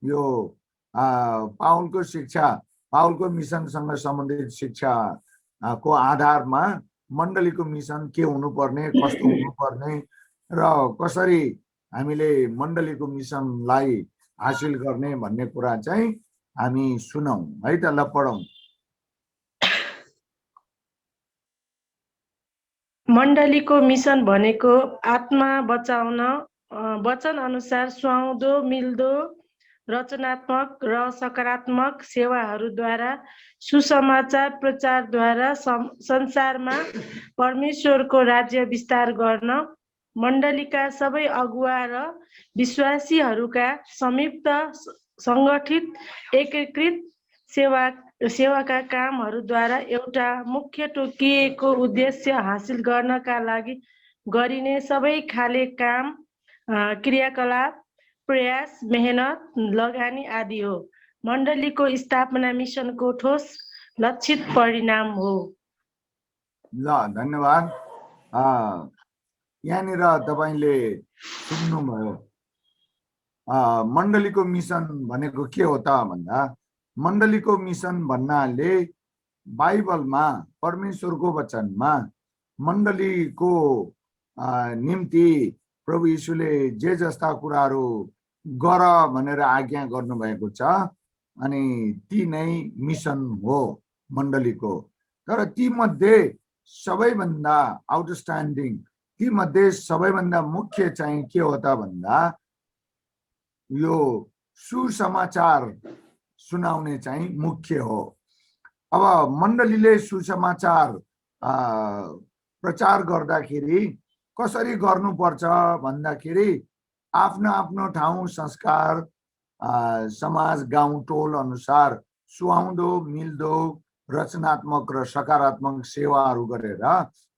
यो पाउलको शिक्षा, पाउलको मिसनसँग सम्बन्धित शिक्षा को आधारमा मण्डलीको मिसन के हुनुपर्ने, कस्तो हुनुपर्ने र कसरी हामीले मण्डलीको मिसनलाई हासिल गर्ने भन्ने कुरा चाहिँ हामी सुनौं है त। ल पढौं। मण्डलीको मिसन भनेको आत्मा बचाउन, वचन अनुसार सुहाउँदो, मिल्दो, रचनात्मक र सकारात्मक सेवाहरूद्वारा सुसमाचार प्रचारद्वारा संसारमा परमेश्वरको राज्य विस्तार गर्न, मण्डलीका सबै अगुवा र विश्वासीहरूका संयुक्त सङ्गठित एकीकृत सेवाका कामहरूद्वारा एउटा मुख्य तोकिएको उद्देश्य हासिल गर्नका लागि गरिने सबै खाले काम, क्रियाकलाप, प्रयास, मेहनत, लगानी आदि हो। मण्डलीको स्थापना मिसनको ठोस लक्षित परिणाम हो। ल धन्यवाद। यहाँनिर तपाईले सुन्नुभयो मण्डलीको मिसन भनेको के हो त भन्दा, मण्डलीको मिसन भन्नाले बाइबलमा परमेश्वरको वचनमा मण्डलीको निम्ति प्रभु यीशुले जे जस्ता कुराहरू गर भनेर आज्ञा गर्नुभएको छ, अनि ती नै मिसन हो मण्डलीको। तर ती मध्ये सबैभन्दा आउटस्ट्यान्डिङ, ती मध्ये सबैभन्दा मुख्य चाहिँ के हो त भन्दा, यो सुसमाचार सुनाउने चाहिँ मुख्य हो। अब मण्डलीले सुसमाचार प्रचार गर्दाखेरि कसरी गर्नुपर्छ भन्दाखेरि आफ्नो आफ्नो ठाउँ, संस्कार, समाज, गाउँ, टोल अनुसार सुहाउँदो, मिल्दो, रचनात्मक र सकारात्मक सेवाहरू गरेर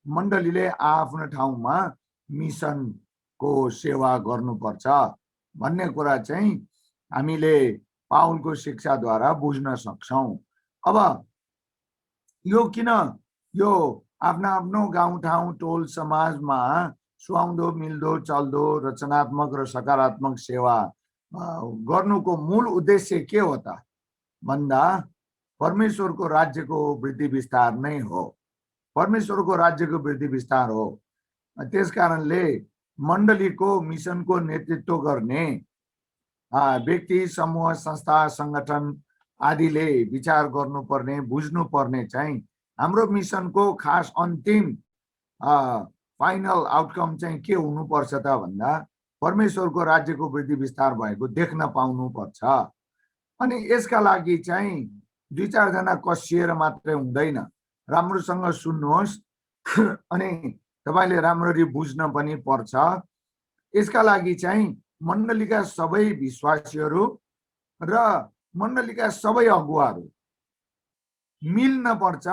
मण्डलीले आफ्नो ठाउँमा मिसनको सेवा गर्नुपर्छ भन्ने कुरा चाहिँ हामीले पाउलको शिक्षाद्वारा बुझ्न सक्छौं। अब यो किन यो आफ्नो आफ्नो गाउँ ठाउँ, टोल, समाजमा सुहाउँदो, मिल्दो, चल्दो, रचनात्मक र सकारात्मक सेवा गर्नुको मूल उद्देश्य के हो त भन्दा, परमेश्वरको राज्यको वृद्धि विस्तार नै हो। परमेश्वरको राज्यको वृद्धि विस्तार हो। त्यसकारणले मण्डलीको मिसनको नेतृत्व गर्ने व्यक्ति, समूह, संस्था, संगठन आदिले विचार गर्नुपर्ने, बुझ्नुपर्ने चाहिँ हाम्रो मिसनको खास अन्तिम फाइनल आउटकम चाहिँ के हुनुपर्छ त भन्दा, परमेश्वरको राज्यको वृद्धि विस्तार भएको देख्न पाउनुपर्छ। अनि यसका लागि चाहिँ दुई चार जना कसिएर मात्रै हुँदैन। राम्रोसँग सुन्नुहोस् अनि तपाईले राम्ररी बुझ्न पनि पर्छ। यसका लागि चाहिँ मण्डलीका सबै विश्वासीहरू र मण्डलीका सबै अगुवाहरू मिल्न पर्छ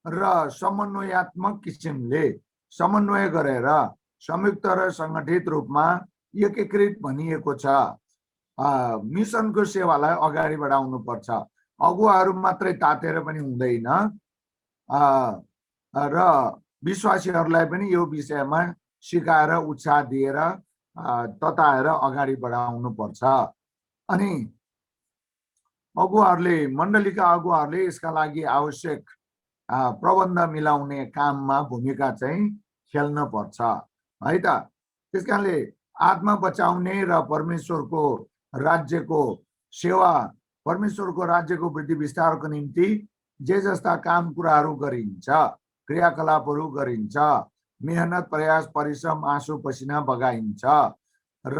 र समन्वयात्मक किसिमले समन्वय गरेर संयुक्त र संगठित रूपमा एकीकृत भनिएको छ मिसनको सेवालाई अगाडि बढाउनु पर्छ। अगुवाहरू मात्रै तातेर पनि हुँदैन र विश्वासीहरूलाई पनि यो विषयमा सिकाएर, उत्साह दिएर, तताएर अगाडि बढाउनु पर्छ। अनि अगुवाहरूले, मण्डलीका अगुवाहरूले यसका लागि आवश्यक प्रबन्ध मिलाउने काममा भूमिका चाहिँ खेल्न पर्छ है त। त्यसकारणले आत्मा बचाउने र परमेश्वरको राज्यको सेवा, परमेश्वरको राज्यको वृद्धि विस्तारको निम्ति जे जस्ता काम कुराहरू गरिन्छ, क्रियाकलापहरू गरिन्छ, मेहनत, प्रयास, परिश्रम, आँसु पसिना बगाइन्छ र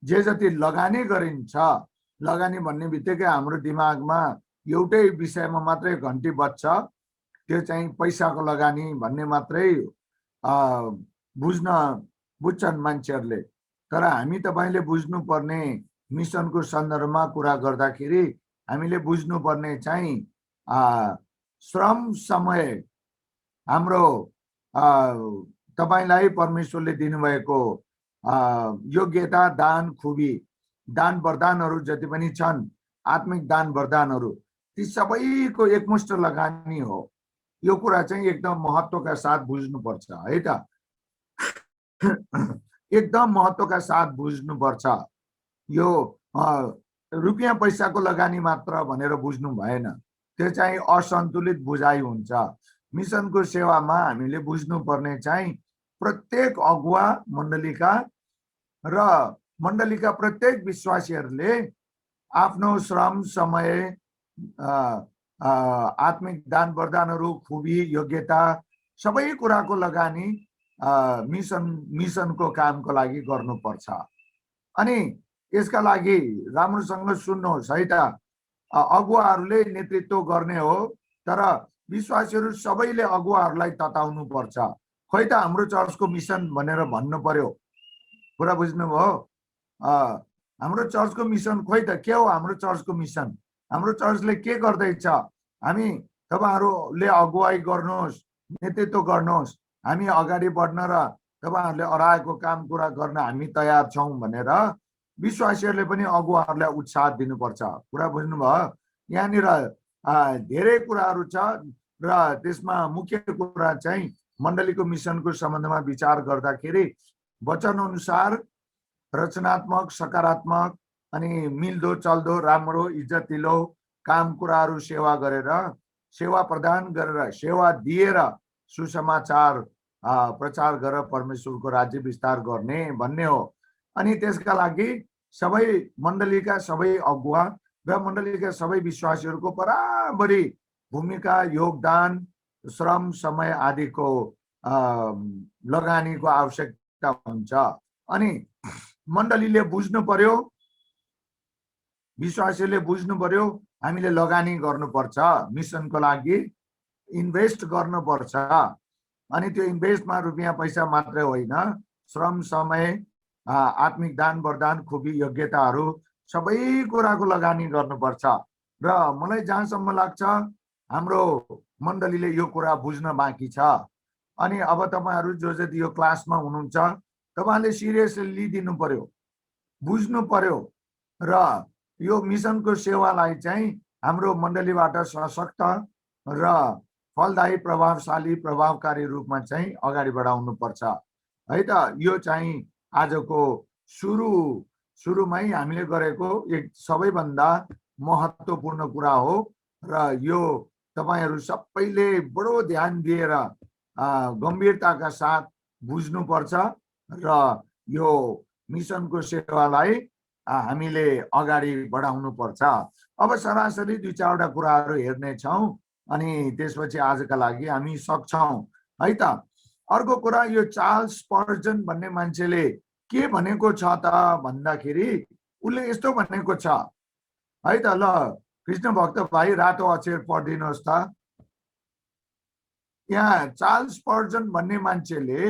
जे जति लगानी गरिन्छ, लगानी भन्ने बित्तिकै हाम्रो दिमागमा एउटै विषयमा मात्रै घन्टी बज्छ, त्यो चाहिँ पैसाको लगानी भन्ने मात्रै बुझ्छन् मान्छेहरूले। तर हामी तपाईले बुझ्नुपर्ने, मिसनको सन्दर्भमा कुरा गर्दाखेरि हामीले बुझ्नुपर्ने चाहिँ श्रम, समय, हाम्रो तपाईलाई परमेश्वरले दिनुभएको योग्यता, दान, खुबी, दान वरदानहरू जति पनि छन्, आत्मिक दान वरदानहरू, ती सबैको एकमुष्ट लगानी हो। यो कुरा चाहिँ एकदम महत्त्वका साथ बुझ्नुपर्छ है त। एकदम महत्त्वका साथ बुझ्नुपर्छ। यो रुपियाँ पैसाको लगानी मात्र भनेर बुझ्नु भएन। त्यो चाहिँ असन्तुलित बुझाइ हुन्छ। मिसनको सेवामा हामीले बुझ्नुपर्ने चाहिँ प्रत्येक अगुवा मण्डलीका र मण्डलीका प्रत्येक विश्वासीहरूले आफ्नो श्रम, समय, आत्मिक दान वरदानहरू, खुबी, योग्यता सबै कुराको लगानी मिसनको कामको लागि गर्नुपर्छ। अनि यसका लागि राम्रोसँग सुन्नुहोस् है त, अगुवाहरूले नेतृत्व गर्ने हो, तर विश्वासीहरू सबैले अगुवाहरूलाई तताउनु पर्छ। खोइ त हाम्रो चर्चको मिसन भनेर भन्नु पर्यो। कुरा बुझ्नुभयो? हाम्रो चर्चको मिसन खोइ त के हो? हाम्रो चर्चको मिसन, हाम्रो चर्चले के गर्दैछ? हामी तपाईहरुले अगुवाई गर्नुहोस्, नेतृत्व गर्नुहोस्, हामी अगाडि बढ्न र तपाईहरुले अराएको काम कुरा गर्न हामी तयार छौं भनेर विश्वासीहरूले पनि अगुवाहरूलाई उत्साह दिनुपर्छ। कुरा बुझ्नुभयो? यहाँनिर धेरै कुराहरू छ र त्यसमा मुख्य कुरा चाहिँ मण्डलीको मिसनको सम्बन्धमा विचार गर्दाखेरि वचन अनुसार रचनात्मक, सकारात्मक अनि मिल्दो चल्दो, राम्रो, इज्जतिलो काम कुराहरू सेवा गरेर, सेवा प्रदान गरेर, सेवा दिएर सुसमाचार प्रचार गरेर परमेश्वरको राज्य विस्तार गर्ने भन्ने हो। अनि त्यसका लागि सबै मण्डलीका सबै अगुवा र मण्डलीका सबै विश्वासीहरूको बराबरी भूमिका, योगदान, श्रम, समय आदिको लगानीको आवश्यकता हुन्छ। अनि मण्डलीले बुझ्नु पर्यो, विश्वासीले बुझ्नु पर्यो, हामीले लगानी गर्नुपर्छ, मिसनको लागि इन्भेस्ट गर्नुपर्छ। अनि त्यो इन्भेस्टमा रुपियाँ पैसा मात्रै होइन, श्रम, समय, आत्मिक दान वरदान, खुबी, योग्यताहरू सबै कुराको लगानी गर्नुपर्छ। र मलाई जहाँसम्म लाग्छ हाम्रो मण्डलीले यो कुरा बुझ्न बाँकी छ। अनि अब तपाईहरु जो जति यो क्लासमा हुनुहुन्छ तपाईहरुले सिरियसली लिदिनु पर्यो, बुझ्नु पर्यो र यो मिसनको सेवालाई चाहिँ हाम्रो मण्डलीबाट सशक्त र फलदायी, प्रभावशाली, प्रभावकारी रूपमा चाहिँ अगाडि बढाउनु पर्छ है त। यो चाहिँ आजको सुरुमै हामीले गरेको एक सबैभन्दा महत्त्वपूर्ण कुरा हो र यो तपाईहरु सबैले बडो ध्यान दिएर गम्भीरताका साथ बुझ्नु पर्छ र यो मिसनको सेवालाई हामीले अगाडि बढाउनु पर्छ। अब सरासरी दुई चारवटा कुराहरू हेर्ने छौं अनि त्यसपछि आजका लागि हामी सक्छौं है त। अर्को कुरा, यो चार्ल्स स्पर्जन भन्ने मान्छेले के भनेको छ त भन्दाखेरि उले यस्तो भनेको छ है त। ल कृष्ण भक्त भाइ रातो अक्षर पढिदिनुहोस् त। यहाँ चार्ल्स स्पर्जन भन्ने मान्छेले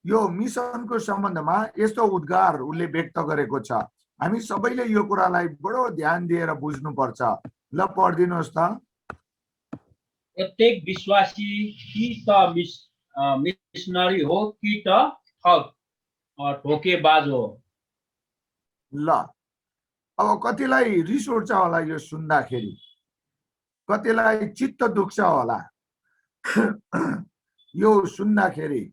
यो मिसनको सम्बन्धमा यस्तो उद्गार उले व्यक्त गरेको छ। हामी सबैले यो कुरालाई बडो ध्यान दिएर बुझ्नु पर्छ। ल पढिदिनुहोस् त। प्रत्येक विश्वासी कि त मिशनरी हो कि त ठग ठोकेबाज हो। ल अब कतिलाई रिस उठ्छ होला यो सुन्दाखेरि, कतिलाई चित्त दुख्छ होला यो सुन्दाखेरि।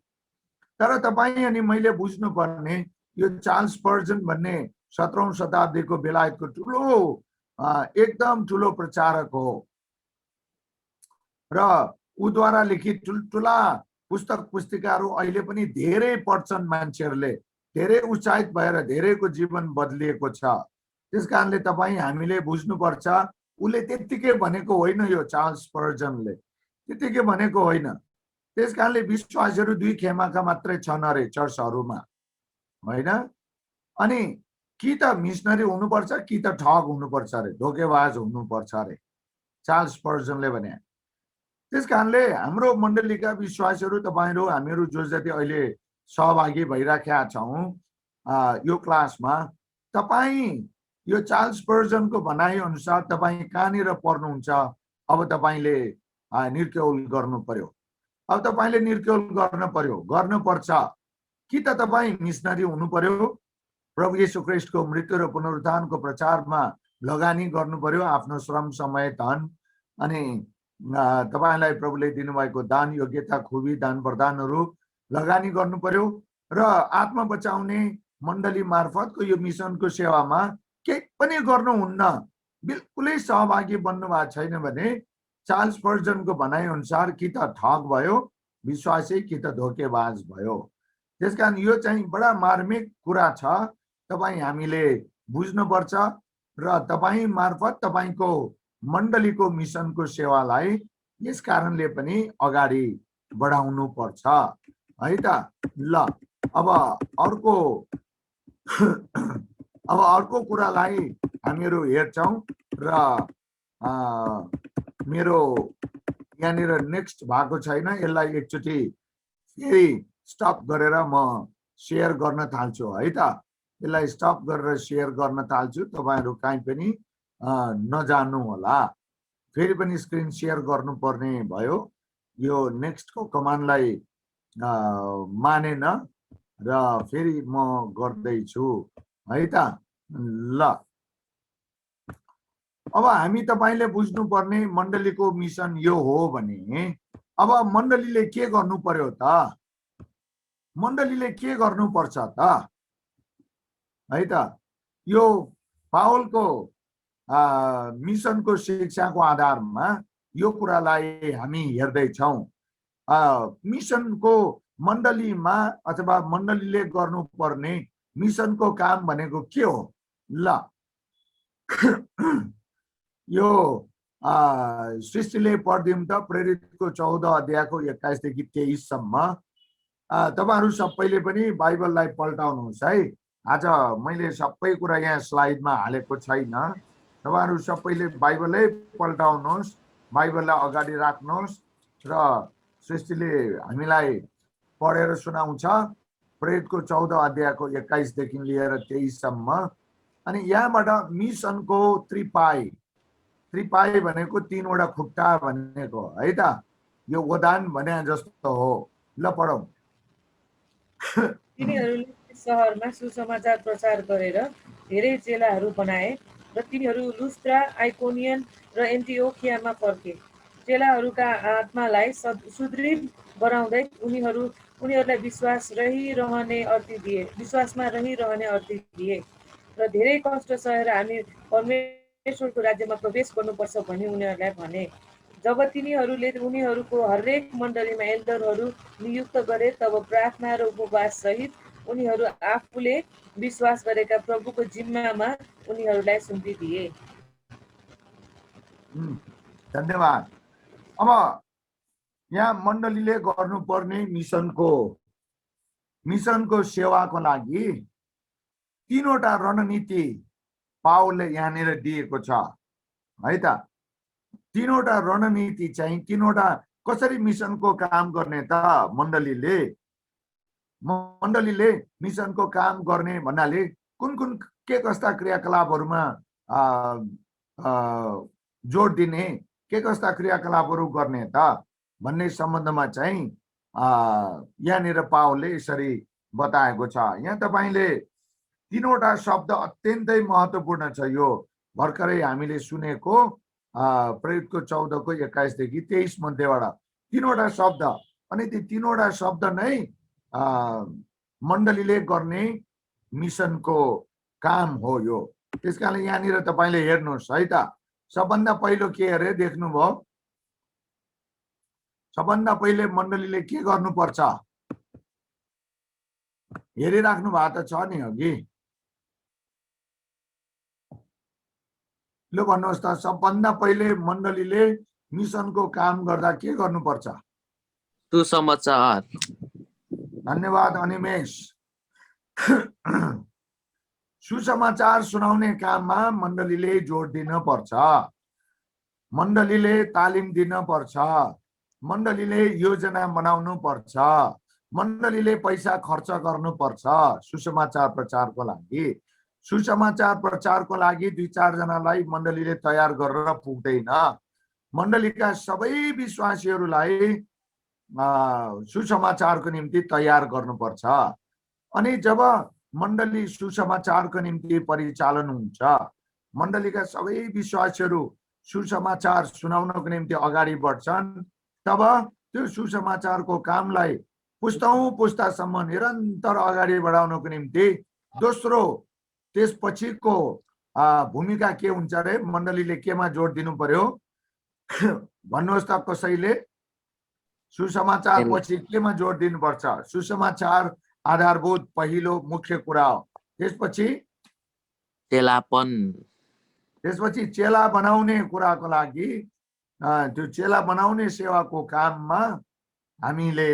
तर तपाईं अनि मैले बुझ्नु पर्ने यो चार्ल्स स्पर्जन भन्ने 17औं शताब्दीको बेलायतको ठुलो एकदम ठुलो प्रचारक हो र उद्वारा लिखित ठुल्ठुला पुस्तक पुस्तिकाहरू अहिले पनि धेरै पढ्छन् मान्छेहरूले। धेरै उत्साहित भएर धेरैको जीवन बदलिएको छ। त्यसकारणले तपाईं हामीले बुझ्नुपर्छ उले त्यतिकै भनेको होइन, यो चार्ल्स स्पर्जनले त्यतिकै भनेको होइन। त्यसकारणले विश्वासीहरू दुई खेमाका मात्रै छन् अरे चर्चहरूमा, होइन? अनि कि त मिशनरी हुनुपर्छ कि त ठग हुनुपर्छ अरे, धोकेबाज हुनुपर्छ अरे चार्ल्स स्पर्जनले भने। त्यसकारणले हाम्रो मण्डलीका विश्वासीहरू, तपाईहरु, हामीहरू जो जति अहिले सहभागी भइराखेका छौं यो क्लासमा, तपाईं यो चार्ल्स स्पर्जनको भनाइ अनुसार तपाईं कहाँनिर पढ्नुहुन्छ अब तपाईंले निर्क्यौल गर्नु पर्यो। अब तपाईंले निर्क्यौल गर्नुपर्छ कि त तपाईं मिशनरी हुनु पर्यो, प्रभु येशू ख्रीष्टको मृत्यु र पुनरुत्थानको प्रचारमा लगानी गर्नु पर्यो, आफ्नो श्रम, समय, धन अनि तपाईलाई प्रभुले दिनुभएको दान, योग्यता, खुबी, दान वरदानहरू लगानी गर्नु पर्यो र आत्मा बचाउने मण्डली मार्फतको यो मिसनको सेवामा केही पनि गर्नुहुन्न, बिल्कुलै सहभागी बन्नु भएको छैन भने चार्ल्स स्पर्जनको भनाइअनुसार कि त ठग भयो विश्वासी, कि त धोकेबाज भयो। त्यसकारण यो चाहिँ बडा मार्मिक कुरा छ, तपाईँ हामीले बुझ्नुपर्छ र तपाईँ मार्फत तपाईको मण्डलीको मिसनको सेवालाई यस कारणले पनि अगाडि बढाउनु पर्छ है त। ल अब अर्को कुरालाई हामीहरू हेर्छौं र मेरो यहाँनिर नेक्स्ट भएको छैन, यसलाई एकचोटि फेरि स्टप गरेर म शेयर गर्न थाल्छु है त। यसलाई स्टप गरेर शेयर गर्न थाल्छु, तपाईहरु कहीँ पनि नजानु होला। फेरि पनि स्क्रिन शेयर गर्नुपर्ने भयो, यो नेक्स्टको कमान्डलाई मानेन र फेरि म गर्दैछु है त। ल अब हामी तपाईले बुझ्नुपर्ने मण्डलीको मिसन यो हो भने अब मण्डलीले के गर्नु पर्यो त, मण्डलीले के गर्नुपर्छ त है त। यो पावलको मिसनको शिक्षाको आधारमा यो कुरालाई हामी हेर्दैछौं। मिसनको मण्डलीमा अथवा मण्डलीले गर्नुपर्ने मिसनको काम भनेको के हो? ल यो सृष्टिले पढ्दियौं त प्रेरितको 14 अध्यायको 21 देखि 23 सम्म। तपाईहरु सबैले पनि बाइबललाई पल्टाउनुहोस् है। आज मैले सबै कुरा यहाँ स्लाइडमा हालेको छैन, तपाईहरु सबैले बाइबलै पल्टाउनुहोस्, बाइबललाई अगाडि राख्नुहोस् र सृष्टिले हामीलाई पढेर सुनाउँछ प्रेरितको 14 अध्यायको 21 देखि लिएर 23 सम्म। अनि यहाँबाट मिसनको त्रिपाई भनेको तीनवटा खुट्टा भनेको है त, यो वदान भने जस्तो हो। ल पढौं। तिनीहरूले शहरमा सुसमाचार प्रचार गरेर धेरै चेलाहरू बनाए र तिनीहरू लुस्त्रा, आइकोनियन र एन्टिओखियामा फर्के। चेलाहरूका आत्मालाई सुदृढ बनाउँदै उनीहरूलाई विश्वासमा रहिरहने अर्ती दिए र धेरै कष्ट सहेर हामी परमेश्वरको राज्यमा प्रवेश गर्नुपर्छ भनी उनीहरूलाई भने। जब तिनीहरूले उनीहरूको हरेक मण्डलीमा एल्डरहरू नियुक्त गरे, तब प्रार्थना र उपवास सहित उनीहरू आफूले विश्वास गरेका प्रभुको जिम्मामा उनीहरूलाई सुम्पिदिए। धन्यवाद। अब यहाँ मण्डलीले गर्नुपर्ने मिसनको सेवाको लागि तीनवटा रणनीति पावलले यहाँनिर दिएको छ है त। तीनवटा रणनीति चाहिँ तीनवटा कसरी मिसनको काम गर्ने त मण्डलीले मिसनको काम गर्ने भन्नाले कुन के कस्ता क्रियाकलापहरुमा जोड दिने, के कस्ता क्रियाकलापहरु गर्ने त भन्ने सम्बन्धमा चाहिँ यहाँनिर पावलले यसरी बताएको छ। यहाँ तपाईले तीनवटा शब्द अत्यन्तै महत्त्वपूर्ण छ। यो भर्खरै हामीले सुनेको प्रेरितको 14 को 21 देखि 23 मध्येबाट तीनवटा शब्द, अनि ती तीनवटा शब्द नै मण्डलीले गर्ने मिसनको काम हो यो। त्यसकारण यहाँनिर तपाईले हेर्नुहोस् है त। सबभन्दा पहिलो के अरे देख्नुभयो? सबभन्दा पहिले मण्डलीले के गर्नुपर्छ हेरिराख्नु भएको त छ नि अघि? ल भन्नुहोस् त, सबभन्दा पहिले मण्डलीले मिसनको काम गर्दा के गर्नुपर्छ? सुसमाचार। धन्यवाद अनिमेश। सुसमाचार सुनाउने काममा मण्डलीले जोड दिन पर्छ, मण्डलीले तालिम दिन पर्छ, मण्डलीले योजना बनाउनु पर्छ, मण्डलीले पैसा खर्च गर्नु पर्छ सुसमाचार प्रचारको लागि। सुसमाचार प्रचारको लागि 2-4 जनालाई मण्डलीले तयार गरेर पुग्दैन। मण्डलीका सबै विश्वासीहरूलाई सुसमाचारको निम्ति तयार गर्नुपर्छ। अनि जब मण्डली सुसमाचारको निम्ति परिचालन हुन्छ, मण्डलीका सबै विश्वासीहरू सुसमाचार सुनाउनको निम्ति अगाडि बढ्छन्, तब त्यो सुसमाचारको कामलाई पुस्तासम्म निरन्तर अगाडि बढाउनको निम्ति दोस्रो त्यसपछिको भूमिका के हुन्छ रे? मण्डलीले केमा जोड दिनु पर्यो भन्नुहोस् त कसैले? सुसमाचार पछि केमा जोड दिनुपर्छ? सुसमाचार आधारभूत पहिलो मुख्य कुरा हो। त्यसपछि चेला बनाउने कुराको लागि त्यो चेला बनाउने सेवाको काममा हामीले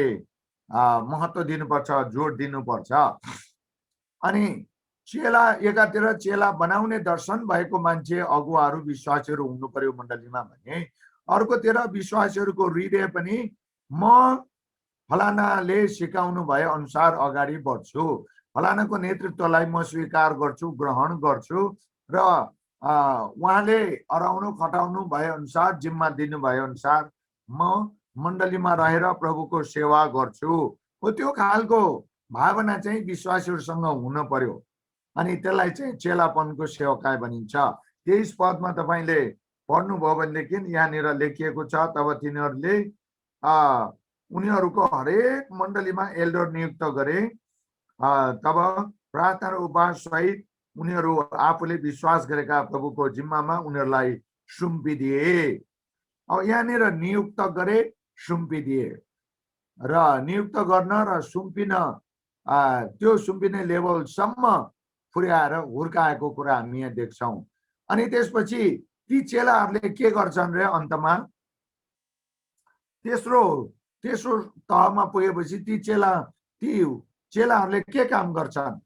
महत्त्व दिनुपर्छ, जोड दिनुपर्छ। अनि चेला एकातिर चेला बनाउने दर्शन भएको मान्छे अगुवाहरू विश्वासीहरू हुनु पर्यो मण्डलीमा भने, अर्कोतिर विश्वासीहरूको हृदय पनि म फलानाले सिकाउनु भए अनुसार अगाडि बढ्छु, फलानाको नेतृत्वलाई म स्वीकार गर्छु, ग्रहण गर्छु र उहाँले अराउनु खटाउनु भए अनुसार, जिम्मा दिनु भए अनुसार म मण्डलीमा रहेर प्रभुको सेवा गर्छु। त्यो खालको भावना चाहिँ विश्वासीहरूसँग हुन पर्यो। अनि त्यसलाई चाहिँ चेलापनको सेवकाई भनिन्छ। 23 पदमा तपाईले पढ्नुभयो भनेदेखि यहाँनिर लेखिएको छ, तब तिनीहरूले उनीहरूको हरेक मण्डलीमा एल्डर नियुक्त गरे। तब प्रार्थना र उपवास सहित उनीहरू आफूले विश्वास गरेका प्रभुको जिम्मामा उनीहरूलाई सुम्पिदिए। अब यहाँनिर नियुक्त गरे, सुम्पिदिए र नियुक्त गर्न र सुम्पिन, त्यो सुम्पिने लेभलसम्म पुर्याएर हुर्काएको कुरा हामी यहाँ देख्छौँ। अनि त्यसपछि ती चेलाहरूले के गर्छन् रे? अन्तमा तेस्रो तहमा पुगेपछि ती चेलाहरूले के काम गर्छन्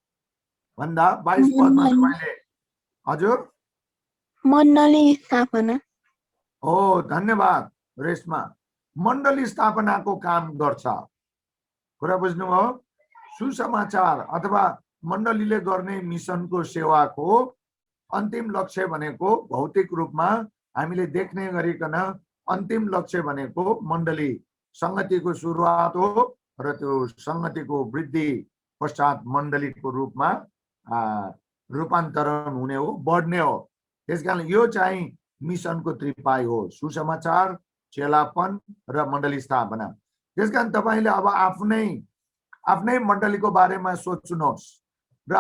भन्दा 22 पदमा तपाईले, हजुर, मण्डली स्थापना। हो, धन्यवाद रेशमा। मण्डली स्थापनाको काम गर्छ। कुरा बुझ्नुभयो? सुसमाचार अथवा मण्डलीले गर्ने मिसनको सेवाको अन्तिम लक्ष्य भनेको भौतिक रूपमा हामीले देख्ने गरिकन अन्तिम लक्ष्य भनेको मण्डली संगतिको सुरुवात हो र त्यो संगतिको वृद्धि पश्चात मण्डलीको रूपमा रूपान्तरण हुने हो, बढ्ने हो। त्यसकारण यो चाहिँ मिसनको त्रिपाई हो, सुसमाचार, चेलापन र मण्डली स्थापना। त्यसकारण तपाईले अब आफ्नै मण्डलीको बारेमा सोच्नुहोस् र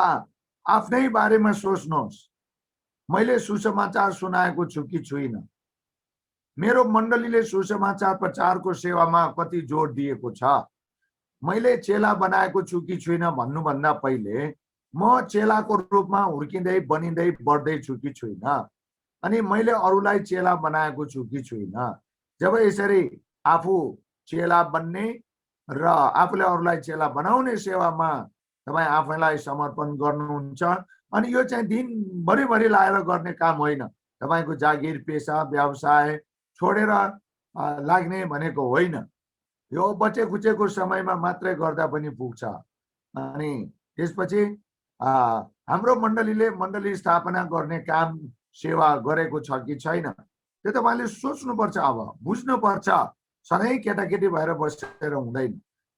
आफ्नै बारेमा सोच्नुहोस्, मैले सुसमाचार सुनाएको छु कि छुइनँ? मेरो मण्डलीले सुसमाचार प्रचारको सेवामा कति जोड दिएको छ? मैले चेला बनाएको छु कि छुइनँ भन्नुभन्दा पहिले म चेलाको रूपमा हुर्किँदै बनिँदै बढ्दै छु कि छुइनँ? अनि मैले अरूलाई चेला बनाएको छु कि छुइनँ? जब यसरी आफू चेला बन्ने र आफूले अरूलाई चेला बनाउने सेवामा तपाईँ आफैलाई समर्पण गर्नुहुन्छ। अनि यो चाहिँ दिनभरि लाएर गर्ने काम होइन। तपाईँको जागिर, पेसा, व्यवसाय छोडेर लाग्ने भनेको होइन। यो बचे खुचेको समयमा मात्रै गर्दा पनि पुग्छ। अनि त्यसपछि हाम्रो मण्डलीले मण्डली स्थापना गर्ने काम सेवा गरेको छ कि छैन, त्यो तपाईँले सोच्नुपर्छ। अब बुझ्नुपर्छ, सधैँ केटाकेटी भएर बसेर हुँदैन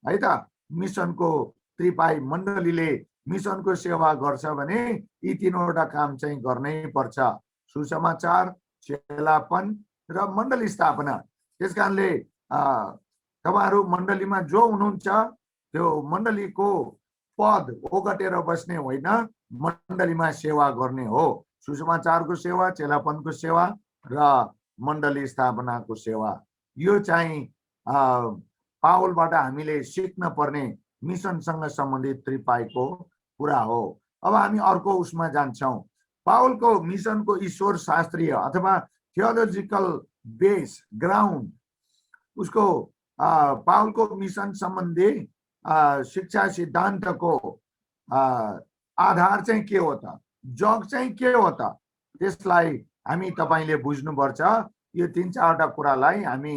है त। मिसनको त्रिपाई मण्डलीले मिसनको सेवा गर्छ भने यी तीनवटा काम चाहिँ गर्नै पर्छ, सुसमाचार, चेलापन र मण्डली स्थापना। त्यसकारणले तपाईहरु मण्डलीमा जो हुनुहुन्छ त्यो मण्डलीको पद ओगटेर बस्ने होइन, मण्डलीमा सेवा गर्ने हो। सुसमाचारको सेवा, चेलापनको सेवा र मण्डली स्थापनाको सेवा, यो चाहिँ पावलबाट हामीले सिक्न पर्ने मिसनसँग सम्बन्धित त्रिपाईको कुरा हो। अब हामी अर्को उसमा जान्छौं। पावलको मिसनको ईश्वर शास्त्रीय अथवा थियोलोजिकल बेस ग्राउन्ड, उसको पावलको मिसन सम्बन्धी शिक्षा सिद्धान्तको आधार चाहिँ के हो त, जग चाहिँ के हो त, त्यसलाई हामी तपाईले बुझ्नुपर्छ। यो 3-4 कुरालाई हामी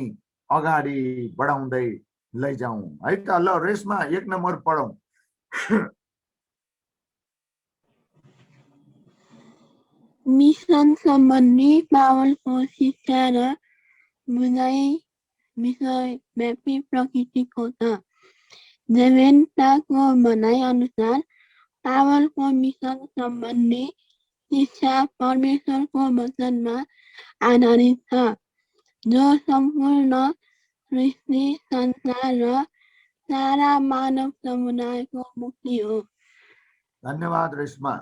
अगाडि बढाउँदै लैजाउँ है त। ल रेसमा 1 नम्बर पढौं। मिशन सम्बन्धी पावलको शिक्षा र बुझाइ विश्वव्यापी प्रकृतिको छ। जेभेन्टाको भनाइ अनुसार पावलको मिशन सम्बन्धी शिक्षा परमेश्वरको वचनमा आधारित छ, जो सम्पूर्ण सृष्टि, संसार र सारा मानव समुदायको मुक्ति हो। धन्यवाद रेशमा।